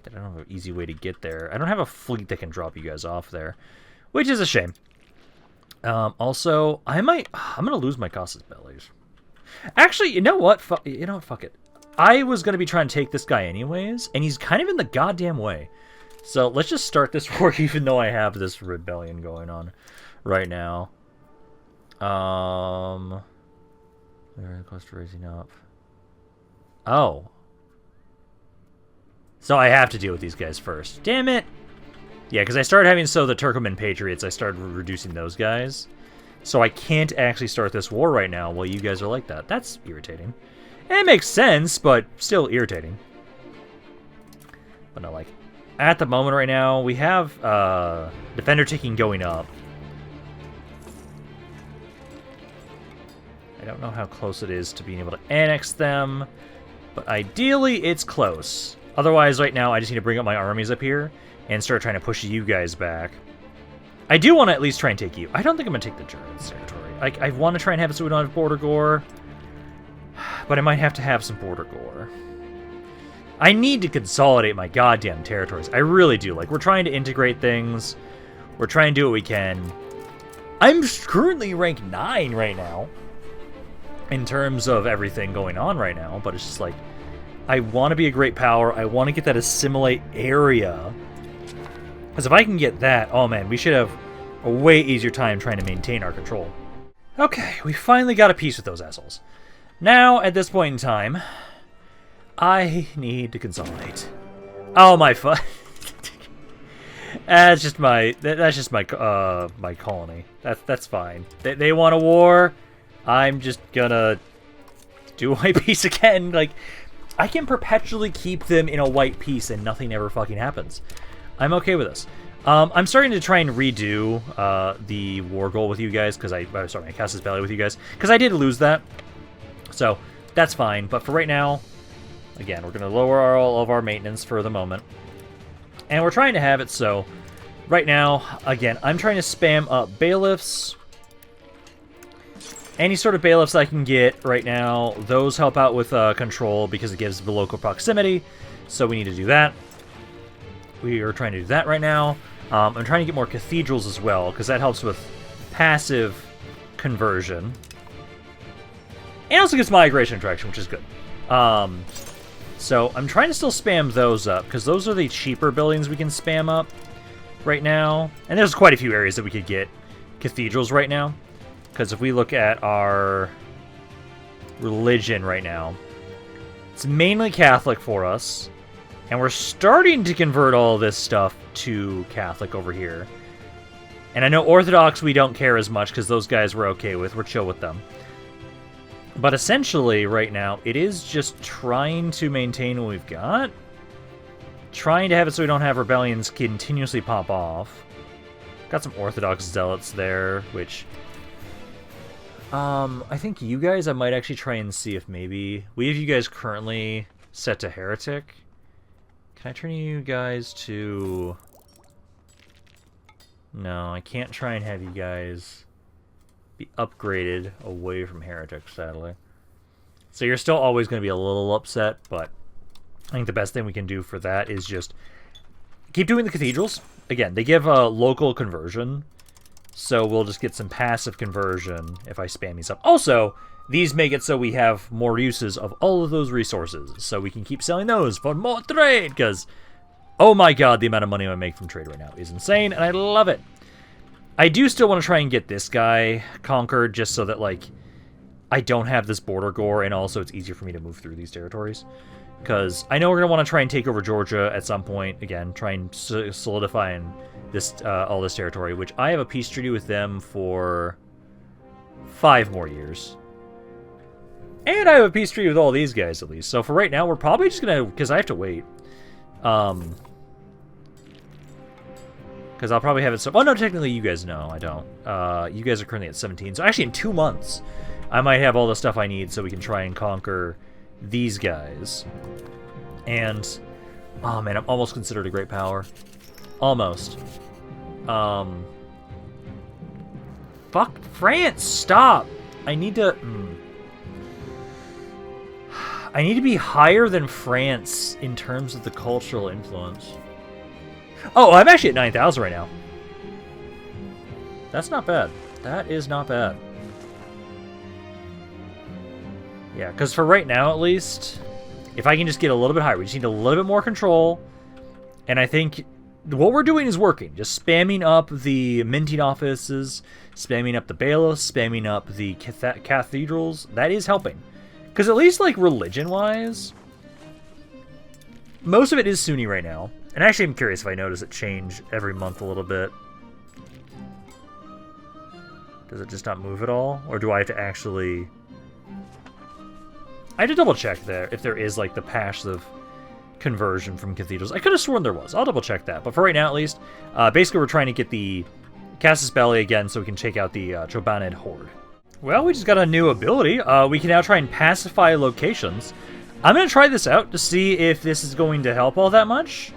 I don't have an easy way to get there. I don't have a fleet that can drop you guys off there, which is a shame. Also, I'm gonna lose my Casus Bellis. Actually, you know what? Fuck it. I was gonna be trying to take this guy anyways, and he's kind of in the goddamn way. So let's just start this war, even though I have this rebellion going on right now. We're close to raising up. Oh. So I have to deal with these guys first. Damn it! Yeah, because I started having the Turkoman Patriots, I started reducing those guys. So I can't actually start this war right now while you guys are like that. That's irritating. And it makes sense, but still irritating. But no, like, at the moment right now, we have Defender taking going up. I don't know how close it is to being able to annex them, but ideally it's close. Otherwise, right now, I just need to bring up my armies up here and start trying to push you guys back. I do want to at least try and take you. I don't think I'm going to take the Germans' territory. I want to try and have it so we don't have border gore, but I might have to have some border gore. I need to consolidate my goddamn territories. I really do. Like, we're trying to integrate things. We're trying to do what we can. I'm currently ranked 9 right now in terms of everything going on right now, but it's just like, I want to be a great power. I want to get that assimilate area. Because if I can get that, oh man, we should have a way easier time trying to maintain our control. Okay, we finally got a peace with those assholes. Now, at this point in time, I need to consolidate. Oh my That's just my my colony. That's fine. They want a war. I'm just gonna do a white peace again. Like, I can perpetually keep them in a white peace and nothing ever fucking happens. I'm okay with this. I'm starting to try and redo the war goal with you guys because my Casus Belli with you guys because I did lose that. So that's fine. But for right now, again, we're gonna lower all of our maintenance for the moment. And we're trying to have it so, right now, again, I'm trying to spam up bailiffs. Any sort of bailiffs I can get right now, those help out with control because it gives the local proximity. So we need to do that. We are trying to do that right now. I'm trying to get more cathedrals as well because that helps with passive conversion. And also gets migration attraction, which is good. So I'm trying to still spam those up, because those are the cheaper buildings we can spam up right now. And there's quite a few areas that we could get cathedrals right now. Because if we look at our religion right now, it's mainly Catholic for us. And we're starting to convert all this stuff to Catholic over here. And I know Orthodox we don't care as much, because those guys we're okay with. We're chill with them. But essentially, right now, it is just trying to maintain what we've got. Trying to have it so we don't have rebellions continuously pop off. Got some Orthodox zealots there, which... I think you guys, I might actually try and see if maybe... We have you guys currently set to Heretic. Can I turn you guys to... No, I can't try and have you guys... be upgraded away from Heretic, sadly. So you're still always going to be a little upset, but I think the best thing we can do for that is just keep doing the cathedrals. Again, they give a local conversion, so we'll just get some passive conversion if I spam these up. Also, these make it so we have more uses of all of those resources, so we can keep selling those for more trade, because, oh my god, the amount of money I make from trade right now is insane, and I love it. I do still want to try and get this guy conquered, just so that, like, I don't have this border gore, and also it's easier for me to move through these territories. Because I know we're going to want to try and take over Georgia at some point. Again, try and solidify this, all this territory, which I have a peace treaty with them for 5 more years. And I have a peace treaty with all these guys, at least. So for right now, we're probably just going to... Because I have to wait. Because I'll probably have it... Oh, no, technically, you guys know. I don't. You guys are currently at 17. So actually, in 2 months, I might have all the stuff I need so we can try and conquer these guys. And... Oh, man, I'm almost considered a great power. Almost. Fuck, France, stop! I need to... I need to be higher than France in terms of the cultural influence. Oh, I'm actually at 9,000 right now. That's not bad. That is not bad. Yeah, because for right now, at least, if I can just get a little bit higher, we just need a little bit more control. And I think what we're doing is working. Just spamming up the minting offices, spamming up the bailiffs, spamming up the cathedrals. That is helping. Because at least, like, religion-wise, most of it is Sunni right now. And actually, I'm curious if I notice it change every month a little bit. Does it just not move at all? Or do I have to actually... I have to double-check there, if there is, like, the passive conversion from cathedrals. I could have sworn there was. I'll double-check that. But for right now, at least, basically we're trying to get the Casus Belli again so we can take out the Rampaned horde. Well, we just got a new ability. We can now try and pacify locations. I'm going to try this out to see if this is going to help all that much.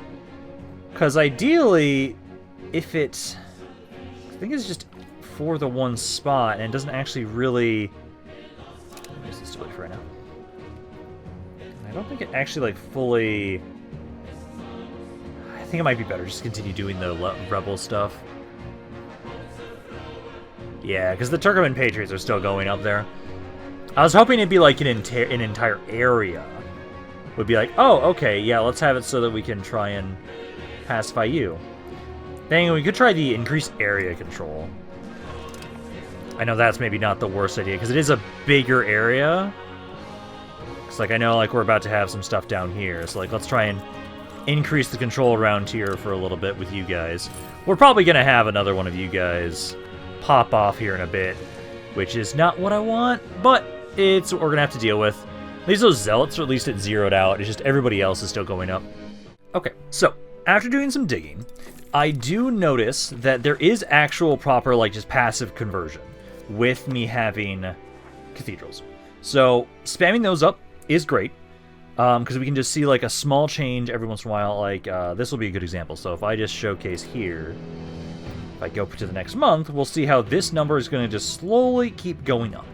Because ideally, if it... I think it's just for the one spot, and it doesn't actually really... Let me use this for right now. I don't think it actually, like, fully... I think it might be better just to continue doing the rebel stuff. Yeah, because the Turkoman Patriots are still going up there. I was hoping it'd be like an entire area. Would be like, oh, okay, yeah, let's have it so that we can try and pacify you. Dang, we could try the increased area control. I know that's maybe not the worst idea, because it is a bigger area. It's like, I know, like, we're about to have some stuff down here, so, like, let's try and increase the control around here for a little bit with you guys. We're probably going to have another one of you guys pop off here in a bit, which is not what I want, but it's what we're going to have to deal with. At least those zealots are at least at zeroed out. It's just everybody else is still going up. Okay, so after doing some digging, I do notice that there is actual proper, like, just passive conversion with me having cathedrals. So spamming those up is great, because we can just see, like, a small change every once in a while. Like, this will be a good example. So if I just showcase here, if I go to the next month, we'll see how this number is going to just slowly keep going up.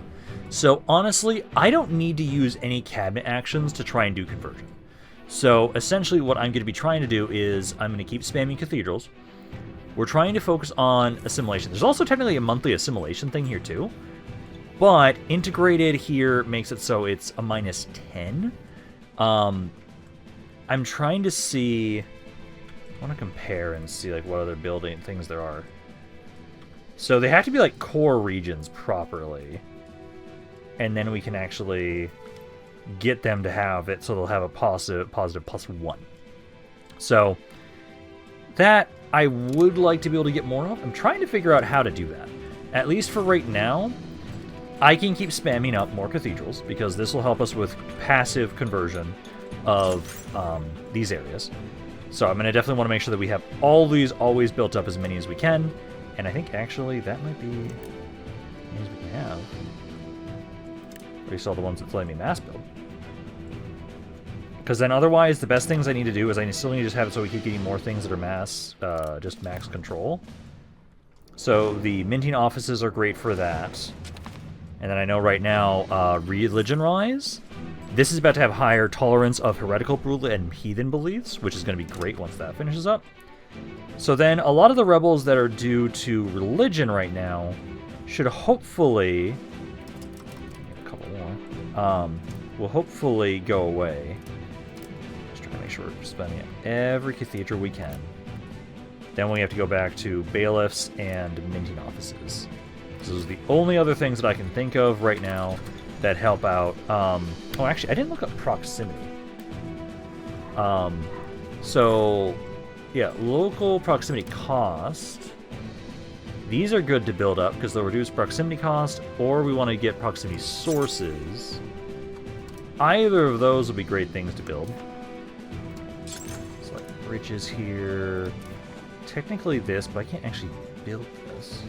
So honestly, I don't need to use any cabinet actions to try and do conversion. So essentially what I'm going to be trying to do is I'm going to keep spamming cathedrals. We're trying to focus on assimilation. There's also technically a monthly assimilation thing here too, but integrated here makes it so it's a -10. I'm trying to see, I want to compare and see like what other building things there are. So they have to be like core regions properly, and then we can actually get them to have it so they'll have a positive +1. So that I would like to be able to get more of. I'm trying to figure out how to do that. At least for right now, I can keep spamming up more cathedrals because this will help us with passive conversion of these areas. So I'm going to definitely want to make sure that we have all these always built up, as many as we can. And I think actually that might be as many as we can have. We saw the ones that let me mass build. Because then otherwise, the best things I need to do is I still need to just have it so we keep getting more things that are mass, just max control. So the minting offices are great for that. And then I know right now, Religion Rise. This is about to have higher tolerance of heretical and heathen beliefs, which is going to be great once that finishes up. So then a lot of the rebels that are due to religion right now should hopefully... a couple more. Will hopefully go away. Just trying to make sure we're spending every cathedral we can. Then we have to go back to bailiffs and minting offices. Those are the only other things that I can think of right now that help out. Oh, actually, I didn't look up proximity. So, yeah, local proximity cost. These are good to build up because they'll reduce proximity cost, or we want to get proximity sources. Either of those will be great things to build. So, like, bridges here. Technically this, but I can't actually build this.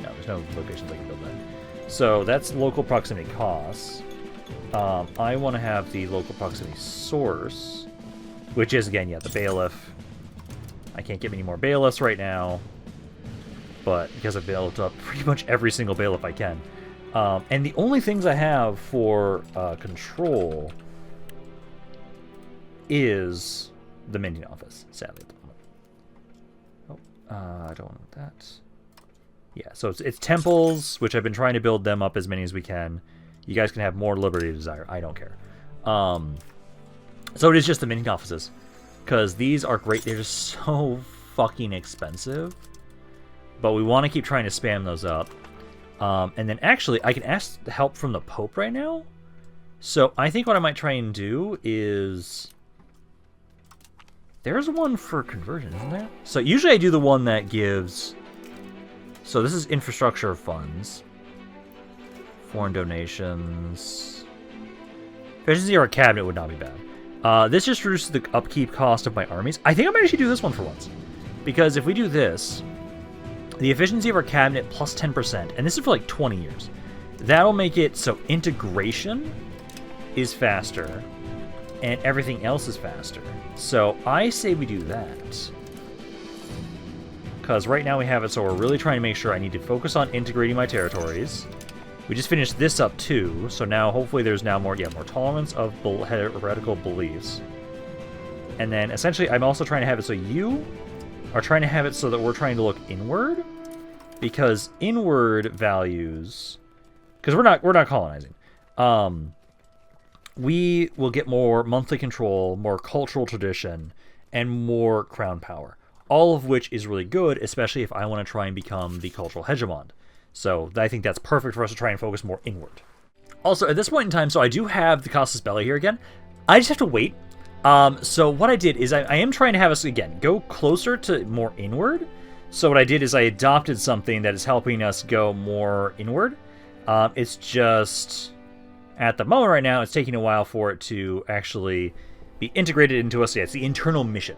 No, there's no locations I can build that. So that's local proximity costs. I want to have the local proximity source, which is, again, yeah, the bailiff. I can't get any more bailiffs right now, but because I've built up pretty much every single bailiff I can. And the only things I have for control is the minting office, sadly, at the moment. Oh, I don't want that. Yeah, so it's temples, which I've been trying to build them up as many as we can. You guys can have more liberty of desire. I don't care. So it is just the minting offices, because these are great. They're just so fucking expensive, but we want to keep trying to spam those up. And then actually, I can ask help from the Pope right now. So I think what I might try and do is... There's one for conversion, isn't there? So usually I do the one that gives... So this is infrastructure funds. Foreign donations. Efficiency or a cabinet would not be bad. This just reduces the upkeep cost of my armies. I think I might actually do this one for once. Because if we do this, the efficiency of our cabinet plus 10%, and this is for like 20 years. That'll make it so integration is faster, and everything else is faster. So I say we do that. Because right now we have it, so we're really trying to make sure I need to focus on integrating my territories. We just finished this up too, so now hopefully there's now more tolerance of heretical beliefs. And then essentially I'm also trying to have it so you are trying to have it so that we're trying to look inward, because inward values, because we're not colonizing. We will get more monthly control, more cultural tradition, and more crown power. All of which is really good, especially if I want to try and become the cultural hegemon. So I think that's perfect for us to try and focus more inward. Also, at this point in time, so I do have the Casus Belli here again. I just have to wait So what I did is I am trying to have us, again, go closer to more inward. So what I did is I adopted something that is helping us go more inward. It's just, at the moment right now, it's taking a while for it to actually be integrated into us. Yeah, it's the internal mission.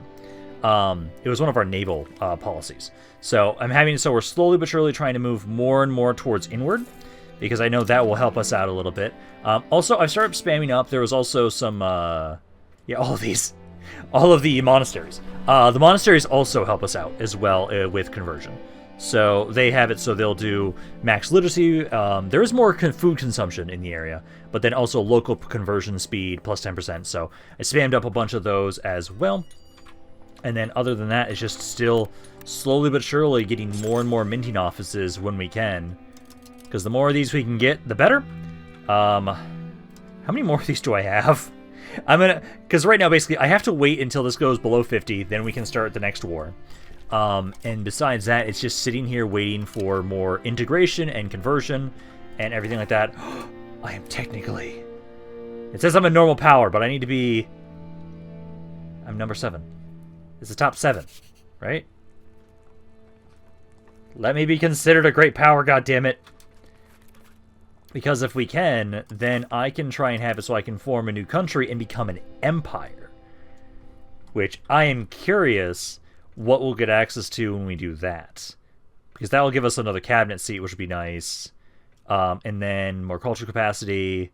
It was one of our naval policies. So so we're slowly but surely trying to move more and more towards inward, because I know that will help us out a little bit. Also, I've started spamming up. There was also some, all of the monasteries. The monasteries also help us out as well with conversion. So they have it so they'll do max literacy. There is more food consumption in the area, but then also local conversion speed plus 10%. So I spammed up a bunch of those as well. And then other than that, it's just still slowly but surely getting more and more minting offices when we can. Because the more of these we can get, the better. How many more of these do I have? Because right now, basically, I have to wait until this goes below 50, then we can start the next war. And besides that, it's just sitting here waiting for more integration and conversion and everything like that. I am technically... It says I'm a normal power, but I need to be... I'm number 7. It's the top 7, right? Let me be considered a great power, goddammit. Because if we can, then I can try and have it so I can form a new country and become an empire. Which I am curious what we'll get access to when we do that. Because that will give us another cabinet seat, which would be nice. And then more cultural capacity.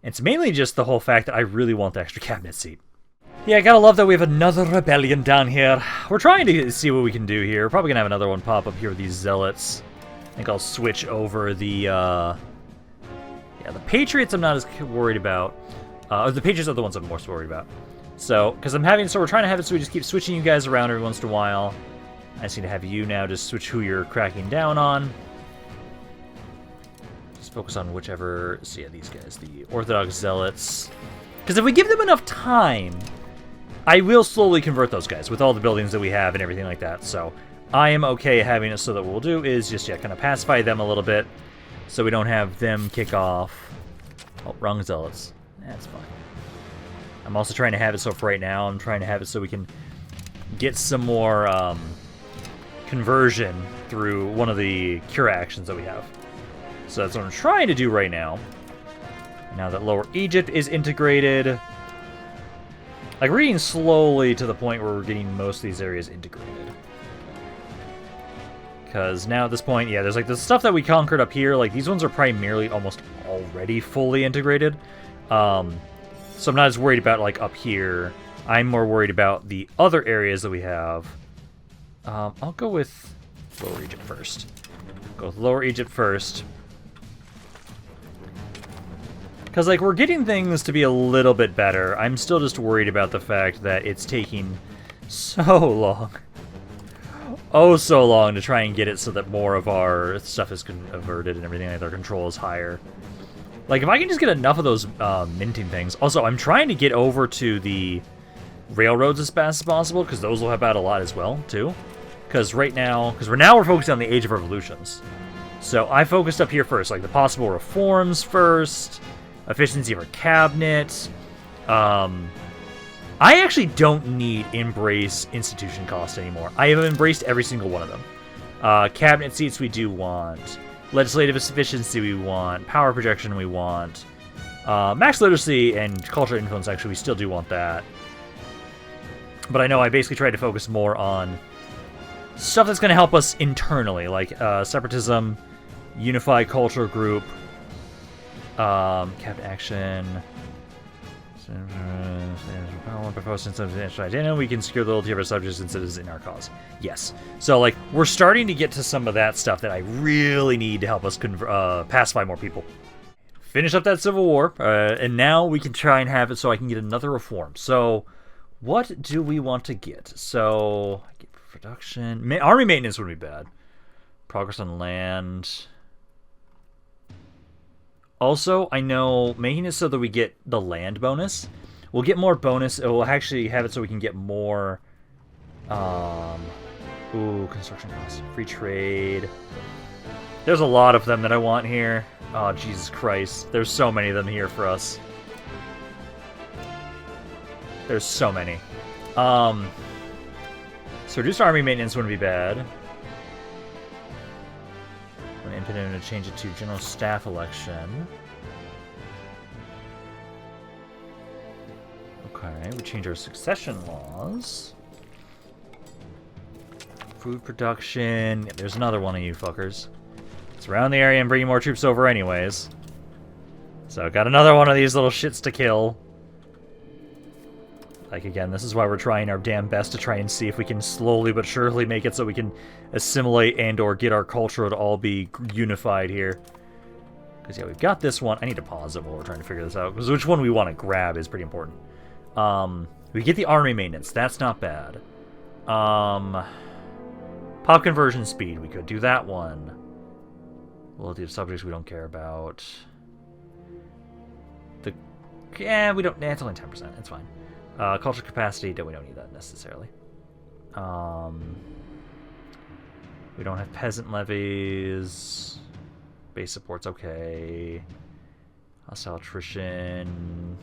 It's mainly just the whole fact that I really want the extra cabinet seat. Yeah, I gotta love that we have another rebellion down here. We're trying to see what we can do here. We're probably gonna have another one pop up here with these zealots. I think I'll switch over the, the Patriots I'm not as worried about. The Patriots are the ones I'm most worried about. So, because we're trying to have it so we just keep switching you guys around every once in a while. I just need to have you now just switch who you're cracking down on. Just focus on whichever, so yeah, these guys, the Orthodox Zealots. Because if we give them enough time, I will slowly convert those guys with all the buildings that we have and everything like that. So, I am okay having it so that what we'll do is just, kind of pacify them a little bit. So we don't have them kick off. Oh, wrong Zealots. That's fine. I'm also trying to have it so for right now, I'm trying to have it so we can get some more conversion through one of the cure actions that we have. So that's what I'm trying to do right now. Now that Lower Egypt is integrated, like we're getting slowly to the point where we're getting most of these areas integrated. Because now at this point, yeah, there's like the stuff that we conquered up here, like these ones are primarily almost already fully integrated. So I'm not as worried about like up here. I'm more worried about the other areas that we have. I'll go with Lower Egypt first. Go with Lower Egypt first. Because like we're getting things to be a little bit better. I'm still just worried about the fact that it's taking so long. Oh, so long to try and get it so that more of our stuff is converted and everything, like our control is higher. Like, if I can just get enough of those minting things. Also, I'm trying to get over to the railroads as fast as possible, because those will help out a lot as well, too. Because right now, we're focused on the Age of Revolutions. So I focused up here first, like the possible reforms first, efficiency of our cabinet. I actually don't need embrace institution cost anymore. I have embraced every single one of them. Cabinet seats we do want. Legislative efficiency we want. Power projection we want. Max literacy and cultural influence, actually, we still do want that. But I know I basically tried to focus more on stuff that's going to help us internally, like separatism, unified cultural group, cabinet action. We can secure the loyalty of our subjects and citizens in our cause. Yes. So, like, we're starting to get to some of that stuff that I really need to help us pacify more people. Finish up that civil war, and now we can try and have it so I can get another reform. So, what do we want to get? So, get production. Army maintenance would be bad. Progress on land. Also, I know making it so that we get the land bonus. We'll get more bonus. It will actually have it so we can get more. Construction costs. Free trade. There's a lot of them that I want here. Oh, Jesus Christ. There's so many of them here for us. There's so many. So reduced army maintenance wouldn't be bad. When implemented to change it to general staff election. Okay, we change our succession laws. Food production. Yeah, there's another one of you fuckers. Surround the area and bring more troops over anyways. So got another one of these little shits to kill. Like, again, this is why we're trying our damn best to try and see if we can slowly but surely make it so we can assimilate and or get our culture to all be unified here. Because, yeah, we've got this one. I need to pause it while we're trying to figure this out. Because which one we want to grab is pretty important. We get the army maintenance. That's not bad. Pop conversion speed. We could do that one. Loyalty of subjects we don't care about. Yeah, we don't... it's only 10%. It's fine. Cultural capacity, we don't need that necessarily. We don't have peasant levies. Base support's okay. Hostile attrition.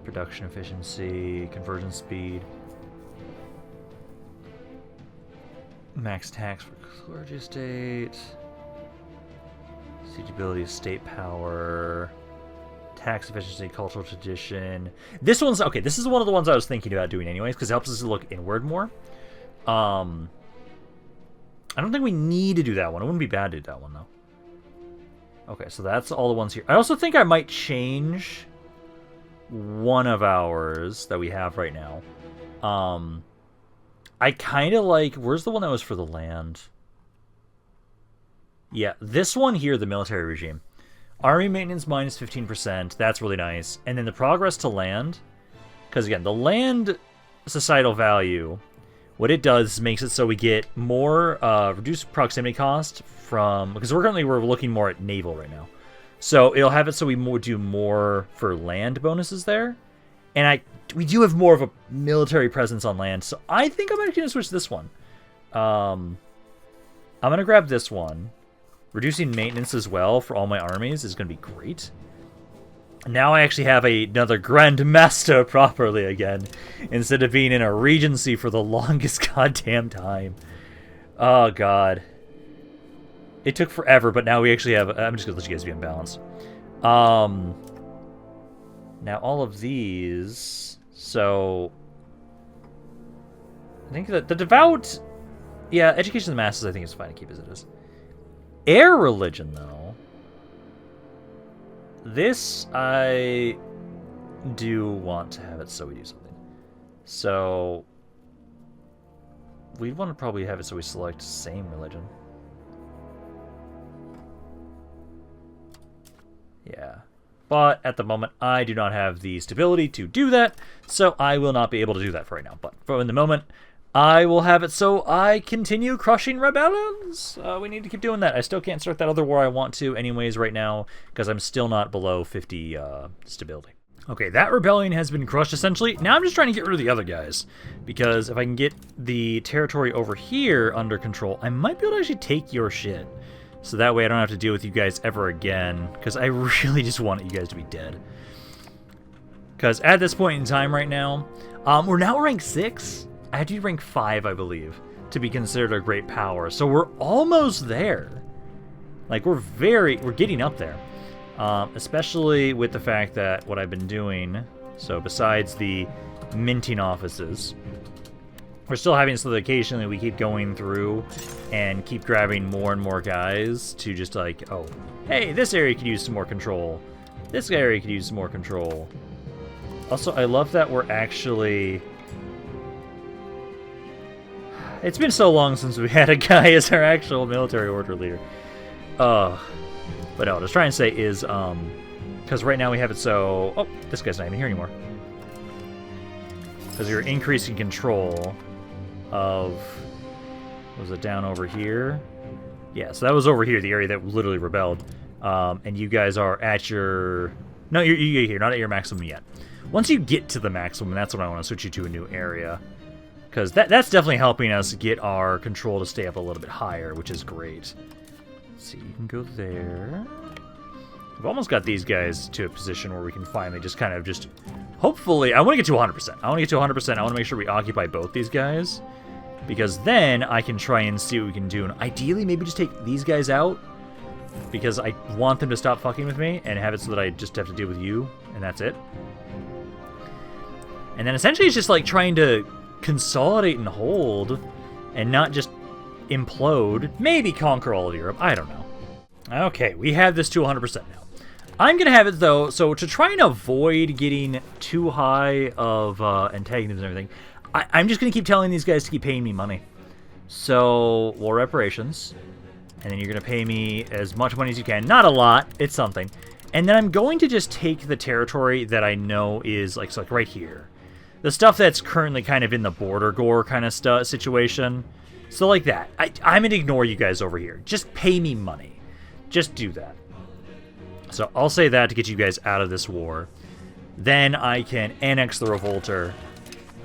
Production efficiency. Conversion speed. Max tax for clergy estate. Siegeability of state power. Tax efficiency, cultural tradition. This one's okay. This is one of the ones I was thinking about doing anyways because it helps us to look inward more. I don't think we need to do that one. It wouldn't be bad to do that one though. Okay, so that's all the ones here. I also think I might change one of ours that we have right now. I kind of like. Where's the one that was for the land? Yeah, this one here, the military regime. Army maintenance minus 15%. That's really nice. And then the progress to land. Because, again, the land societal value, what it does makes it so we get more reduced proximity cost from... Because we're looking more at naval right now. So it'll have it so we do more for land bonuses there. And we do have more of a military presence on land. So I think I'm actually going to switch this one. I'm going to grab this one. Reducing maintenance as well for all my armies is going to be great. Now I actually have another Grand Master properly again, instead of being in a regency for the longest goddamn time. Oh, God. It took forever, but now we actually have... I'm just going to let you guys be in balance. Now all of these... So... I think that the devout... Yeah, education of the masses I think is fine to keep as it is. Air religion, though. This, I do want to have it so we do something. So, we'd want to probably have it so we select same religion. Yeah. But at the moment, I do not have the stability to do that, so I will not be able to do that for right now. But for in the moment... I will have it so I continue crushing rebellions. We need to keep doing that. I still can't start that other war I want to anyways right now because I'm still not below 50 stability. Okay, that rebellion has been crushed essentially. Now I'm just trying to get rid of the other guys because if I can get the territory over here under control, I might be able to actually take your shit. So that way I don't have to deal with you guys ever again because I really just want you guys to be dead. Because at this point in time right now, we're now ranked 6. I had to rank 5, I believe, to be considered a great power. So we're almost there. Like, we're getting up there. Especially with the fact that what I've been doing, so besides the minting offices, we're still having so that occasionally we keep going through and keep grabbing more and more guys to just like, oh, hey, this area could use some more control. This area could use some more control. Also, I love that we're actually... It's been so long since we had a guy as our actual military order leader. But no, what I was trying to say is, because right now we have it so... Oh, this guy's not even here anymore. Because you're increasing control of... Was it down over here? Yeah, so that was over here, the area that literally rebelled. And you guys are at your... No, you're here, not at your maximum yet. Once you get to the maximum, that's when I want to switch you to a new area. Because that's definitely helping us get our control to stay up a little bit higher, which is great. Let's see, you can go there. We've almost got these guys to a position where we can finally just kind of just... Hopefully, I want to get to 100%. I want to get to 100%. I want to make sure we occupy both these guys. Because then I can try and see what we can do. And ideally, maybe just take these guys out. Because I want them to stop fucking with me. And have it so that I just have to deal with you. And that's it. And then essentially it's just like trying to consolidate and hold. And not just implode. Maybe conquer all of Europe. I don't know. Okay, we have this to 100% now. I'm going to have it, though, so to try and avoid getting too high of antagonism and everything, I'm just going to keep telling these guys to keep paying me money. So, war reparations, and then you're going to pay me as much money as you can. Not a lot, it's something. And then I'm going to just take the territory that I know is, like, so like right here. The stuff that's currently kind of in the border gore kind of situation. So like that. I'm going to ignore you guys over here. Just pay me money. Just do that. So I'll say that to get you guys out of this war. Then I can annex the Revolter.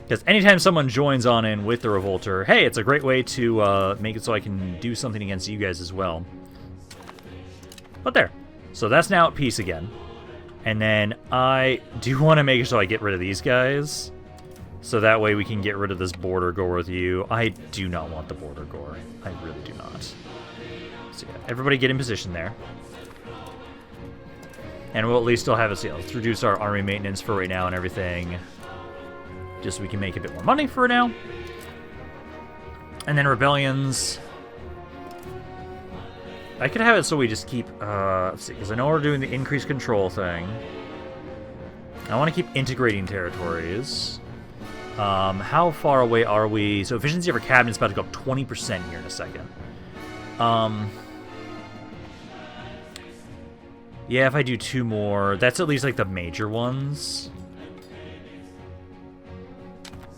Because anytime someone joins on in with the Revolter, hey, it's a great way to make it so I can do something against you guys as well. But there. So that's now at peace again. And then I do want to make sure I get rid of these guys. So that way we can get rid of this border gore with you. I do not want the border gore. I really do not. So yeah, everybody get in position there. And we'll at least still have us, you know, let's reduce our army maintenance for right now and everything. Just so we can make a bit more money for now. And then rebellions. I could have it so we just keep, let's see, because I know we're doing the increased control thing. I want to keep integrating territories. How far away are we? So efficiency of our cabinet's about to go up 20% here in a second. Yeah, if I do 2 more, that's at least like the major ones.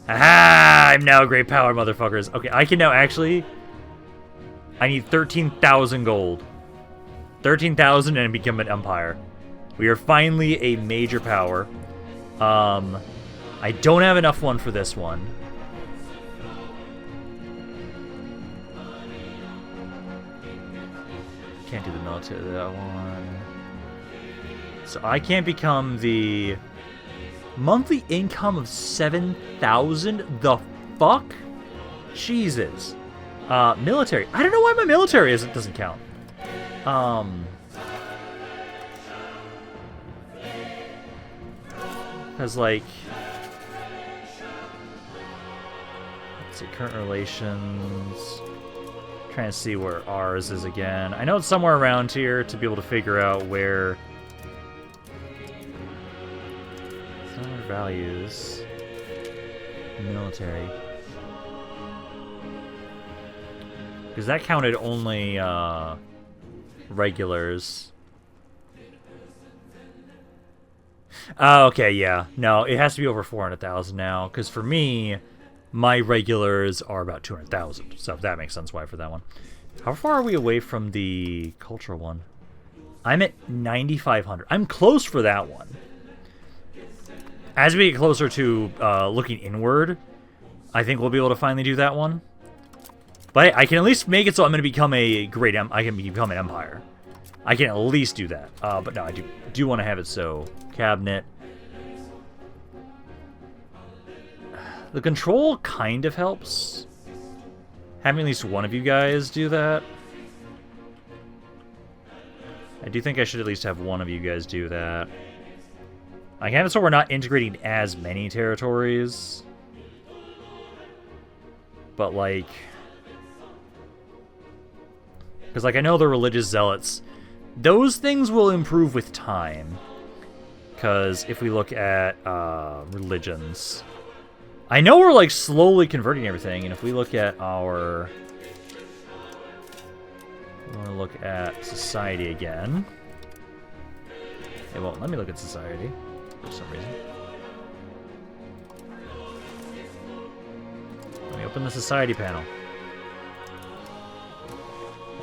Aha! I'm now a great power, motherfuckers. Okay, I can now actually... I need 13,000 gold. 13,000 and become an empire. We are finally a major power. I don't have enough one for this one. Can't do the military, that one. So I can't become the monthly income of 7,000? The fuck? Jesus. Military. I don't know why my military doesn't count. Because, like... Let's see, current relations... Trying to see where ours is again. I know it's somewhere around here to be able to figure out where... Our values. Military. Because that counted only regulars. Oh, okay, yeah. No, it has to be over 400,000 now. Because for me, my regulars are about 200,000. So that makes sense why for that one. How far are we away from the cultural one? I'm at 9,500. I'm close for that one. As we get closer to looking inward, I think we'll be able to finally do that one. But I can at least make it so I'm going to become a great... I can become an empire. I can at least do that. But no, I do want to have it so. Cabinet. The control kind of helps. Having at least one of you guys do that. I do think I should at least have one of you guys do that. I can have it so we're not integrating as many territories. But, like... Because, like, I know the religious zealots. Those things will improve with time. Because if we look at religions... I know we're, like, slowly converting everything. And if we look at our... I want to look at society again. It won't let me look at society. For some reason. Let me open the society panel.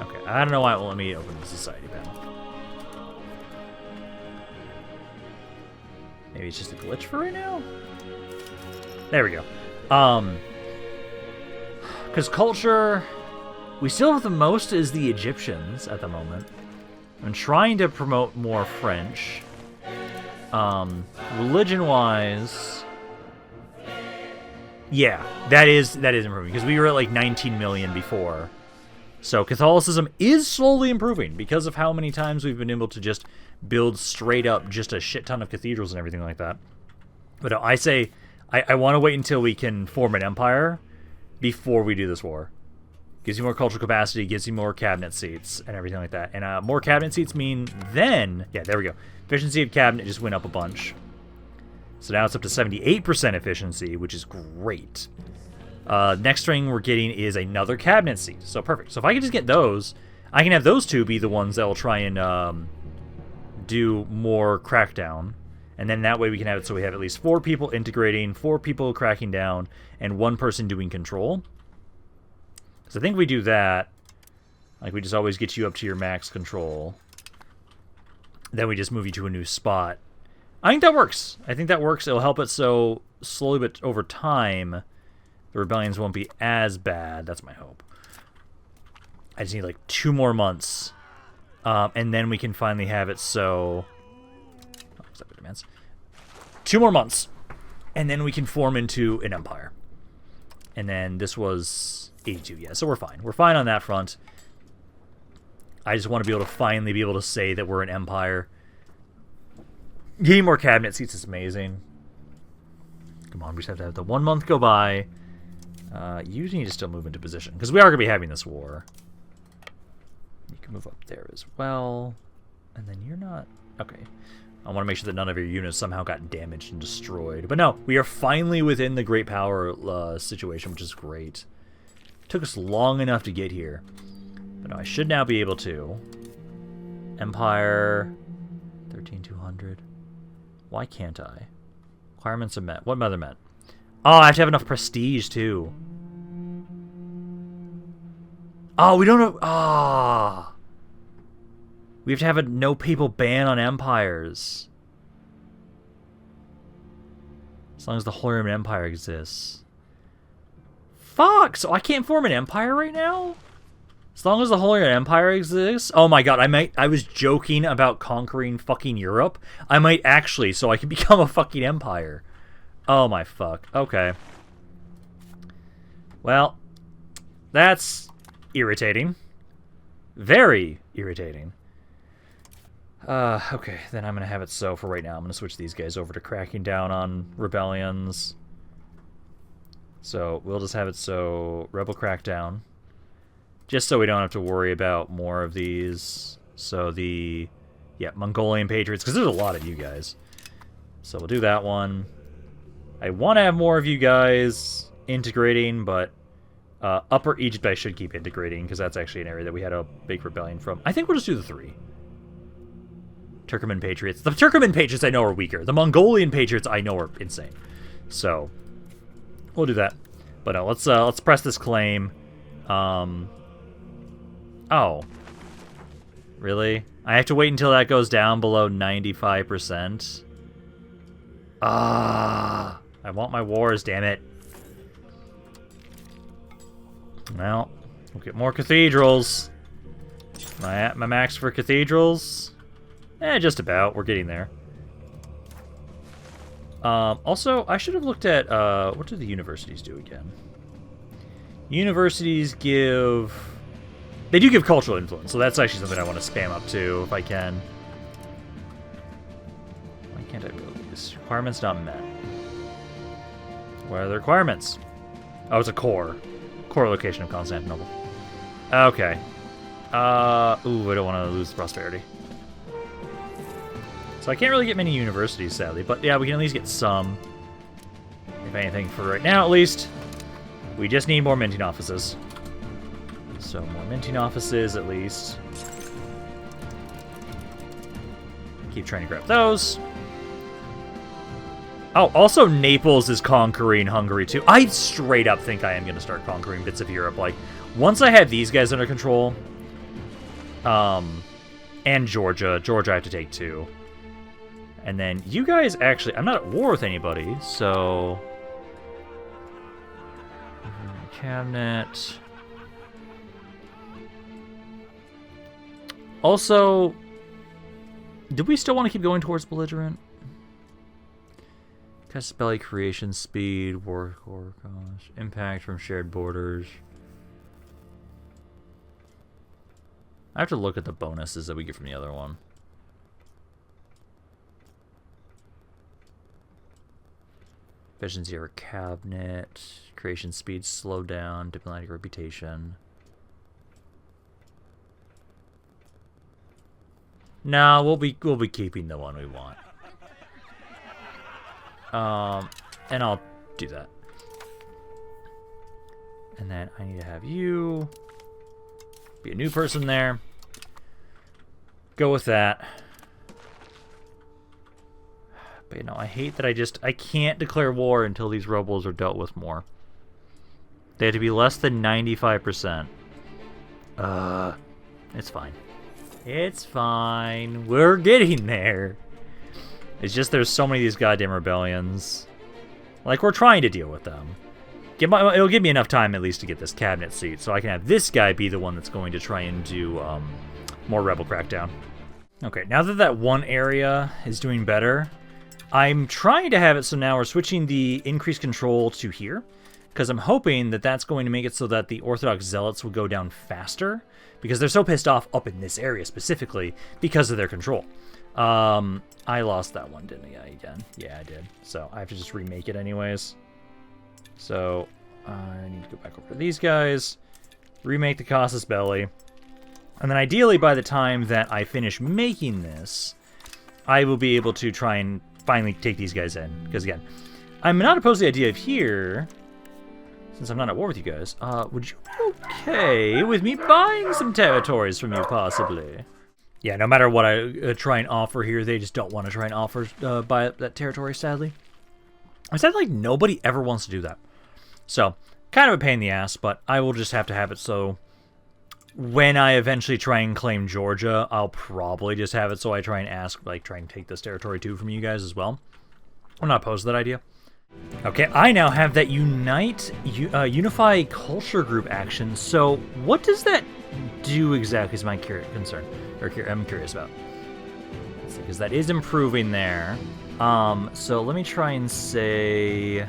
Okay, I don't know why it won't let me open the society panel. Maybe it's just a glitch for right now? There we go. Because culture... We still have the most is the Egyptians at the moment. I'm trying to promote more French. Religion-wise, yeah, that is improving, because we were at like 19 million before. So Catholicism is slowly improving because of how many times we've been able to just build straight up just a shit ton of cathedrals and everything like that. But no, I say I want to wait until we can form an empire before we do this war. Gives you more cultural capacity, gives you more cabinet seats and everything like that. And more cabinet seats mean then, yeah, there we go. Efficiency of cabinet just went up a bunch. So now it's up to 78% efficiency, which is great. Next thing we're getting is another cabinet seat. So perfect. So if I can just get those, I can have those two be the ones that will try and do more crackdown. And then that way we can have it so we have at least 4 people integrating, 4 people cracking down, and 1 person doing control. So I think we do that. Like, we just always get you up to your max control. Then we just move you to a new spot. I think that works. I think that works. It'll help it so slowly but over time, the rebellions won't be as bad. That's my hope. I just need like 2 more months. And then we can finally have it so... Oh, is that what it demands? 2 more months. And then we can form into an empire. And then this was 82, yeah. So we're fine. We're fine on that front. I just want to be able to finally be able to say that we're an empire. Getting more cabinet seats is amazing. Come on, we just have to have the 1 month go by. You need to still move into position, because we are going to be having this war. You can move up there as well. And then you're not... Okay. I want to make sure that none of your units somehow got damaged and destroyed. But no, we are finally within the great power situation, which is great. Took us long enough to get here. But no, I should now be able to. Empire... 13,200. Why can't I? Requirements are met. What other met? Oh, I have to have enough prestige, too. Oh, we don't have... Ah... We have to have a no papal ban on empires. As long as the Holy Roman Empire exists. Fuck! So I can't form an empire right now? As long as the Holy Roman Empire exists? Oh my god, I was joking about conquering fucking Europe. I might actually, so I can become a fucking empire. Oh my fuck. Okay. Well, that's irritating. Very irritating. Okay, then I'm going to have it so for right now. I'm going to switch these guys over to cracking down on rebellions. So we'll just have it so rebel crackdown. Just so we don't have to worry about more of these. So the, yeah, Mongolian Patriots, because there's a lot of you guys. So we'll do that one. I want to have more of you guys integrating, but Upper Egypt I should keep integrating, because that's actually an area that we had a big rebellion from. I think we'll just do the 3. Turkoman Patriots. The Turkoman Patriots I know are weaker. The Mongolian Patriots I know are insane. So we'll do that. But no, let's press this claim. Oh. Really? I have to wait until that goes down below 95%. Ah, I want my wars, damn it. Well, we'll get more cathedrals. Am I at my max for cathedrals? Just about. We're getting there. Also, I should have looked at, what do the universities do again? Universities give... They do give cultural influence, so that's actually something I want to spam up to, if I can. Why can't I build these? Requirements not met. What are the requirements? Oh, it's a core. Core location of Constantinople. Okay. Ooh, I don't want to lose prosperity. So I can't really get many universities, sadly, but yeah, we can at least get some. If anything, for right now at least. We just need more minting offices. So more minting offices at least. Keep trying to grab those. Oh, also Naples is conquering Hungary too. I straight up think I am going to start conquering bits of Europe. Like, once I have these guys under control, and Georgia. Georgia I have to take too. And then you guys actually... I'm not at war with anybody, so... Cabinet... Also, Do we still want to keep going towards belligerent? Test belly creation speed, war cost, impact from shared borders. I have to look at the bonuses that we get from the other one. Efficiency over cabinet, creation speed, slow down, diplomatic reputation. No, we'll be keeping the one we want. And I'll do that. And then I need to have you be a new person there. Go with that. But you know, I hate that I can't declare war until these rebels are dealt with more. They have to be less than 95%. It's fine. It's fine. We're getting there. It's just there's so many of these goddamn rebellions. Like, we're trying to deal with them. It'll give me enough time at least to get this cabinet seat, so I can have this guy be the one that's going to try and do more rebel crackdown. Okay, now that that one area is doing better, I'm trying to have it so now we're switching the increased control to here, because I'm hoping that that's going to make it so that the Orthodox Zealots will go down faster, because they're so pissed off up in this area specifically because of their control. I lost that one, didn't I, again? Yeah, I did. So I have to just remake it anyways. So I need to go back over to these guys, remake the Casus Belli, and then ideally by the time that I finish making this, I will be able to try and finally take these guys in. Because again, I'm not opposed to the idea of here, since I'm not at war with you guys. Would you be okay with me buying some territories from you, possibly? Yeah, no matter what I try and offer here, they just don't want to try and offer buy that territory, sadly. I said, like, nobody ever wants to do that. So, kind of a pain in the ass, but I will just have to have it so when I eventually try and claim Georgia, I'll probably just have it so I try and ask, like, try and take this territory too from you guys as well. I'm not opposed to that idea. Okay, I now have that unify culture group action. So, what does that do exactly is my concern, or I'm curious about. Because that is improving there. So let me try and say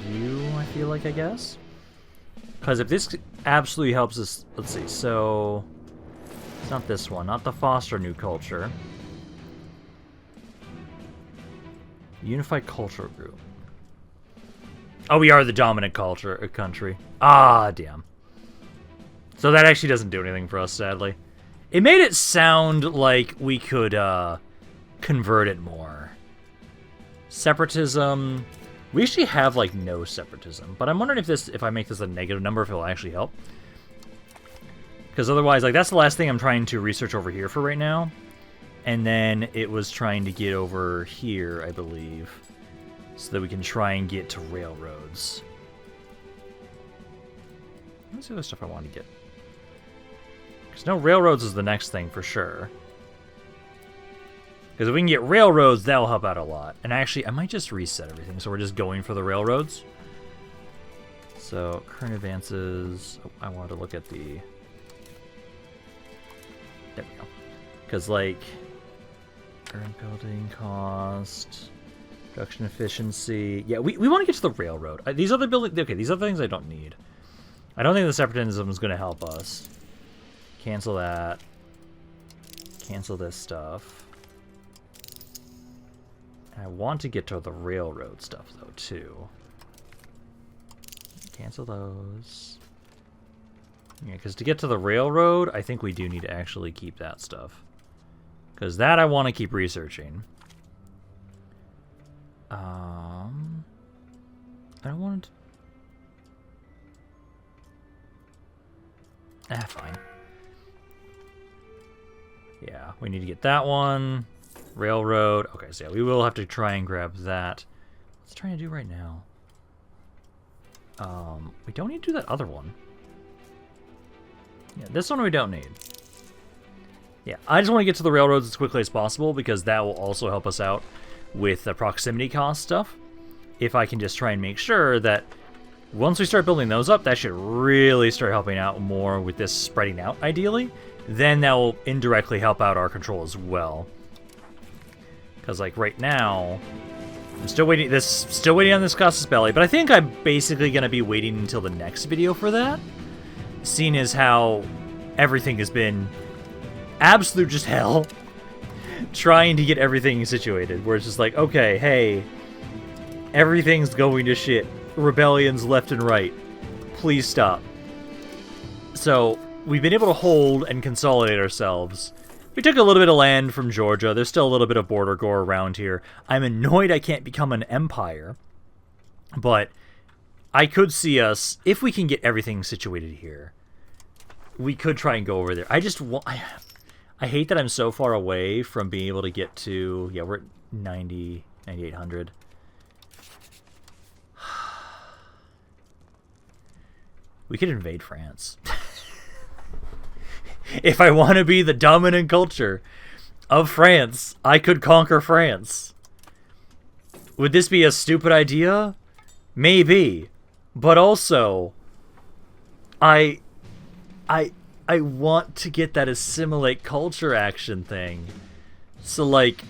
you, I feel like, I guess. Because if this absolutely helps us, let's see, so it's not this one, not the foster new culture. Unified cultural group. Oh, we are the dominant country. Ah, damn. So that actually doesn't do anything for us, sadly. It made it sound like we could convert it more. Separatism. We actually have like no separatism, but I'm wondering if I make this a negative number, if it'll actually help. Because otherwise, like, that's the last thing I'm trying to research over here for right now. And then it was trying to get over here, I believe, so that we can try and get to railroads. What's the other stuff I want to get? Because no, railroads is the next thing for sure. Because if we can get railroads, that'll help out a lot. And actually, I might just reset everything, so we're just going for the railroads. So, current advances. Oh, I wanted to look at the... There we go. Because, like, current building cost, production efficiency. Yeah, we want to get to the railroad. These other buildings... Okay, these other things I don't need. I don't think the separatism is going to help us. Cancel that. Cancel this stuff. I want to get to the railroad stuff, though, too. Cancel those. Yeah, because to get to the railroad, I think we do need to actually keep that stuff. Because that I want to keep researching. I don't want to... fine. Yeah, we need to get that one. Railroad. Okay, so yeah, we will have to try and grab that. What's it trying to do right now? We don't need to do that other one. Yeah, this one we don't need. Yeah, I just want to get to the railroads as quickly as possible because that will also help us out with the proximity cost stuff. If I can just try and make sure that Once we start building those up, that should really start helping out more with this spreading out, ideally. Then that will indirectly help out our control as well. Because, like, right now, I'm still waiting on this Casus Belli, but I think I'm basically going to be waiting until the next video for that. Seeing as how everything has been absolute just hell. Trying to get everything situated, where it's just like, okay, hey, everything's going to shit. Rebellions left and right. Please stop. So, we've been able to hold and consolidate ourselves. We took a little bit of land from Georgia. There's still a little bit of border gore around here. I'm annoyed I can't become an empire. But I could see us, if we can get everything situated here, we could try and go over there. I just want... I hate that I'm so far away from being able to get to... Yeah, we're at 9,800. We could invade France. If I want to be the dominant culture of France, I could conquer France. Would this be a stupid idea? Maybe. But also, I want to get that assimilate culture action thing. So, like,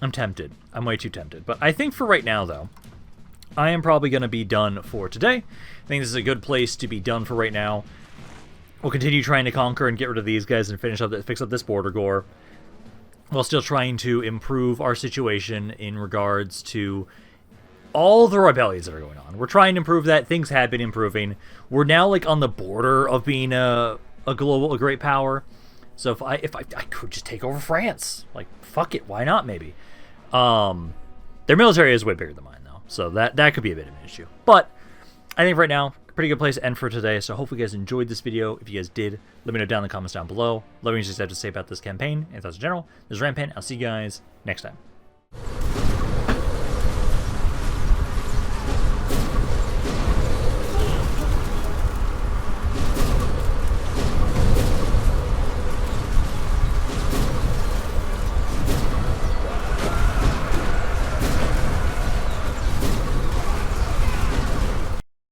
I'm tempted. I'm way too tempted. But I think for right now, though, I am probably going to be done for today. I think this is a good place to be done for right now. We'll continue trying to conquer and get rid of these guys and fix up this border gore, while still trying to improve our situation in regards to all the rebellions that are going on. We're trying to improve that. Things have been improving. We're now, like, on the border of being a great power. So if I could just take over France, like, fuck it, why not? Maybe. Their military is way bigger than mine, though, so that could be a bit of an issue. But I think right now, pretty good place to end for today. So hopefully you guys enjoyed this video. If you guys did, let me know down in the comments down below. Let me know what you guys have to say about this campaign and thoughts in general. This is Rampaned. I'll see you guys next time.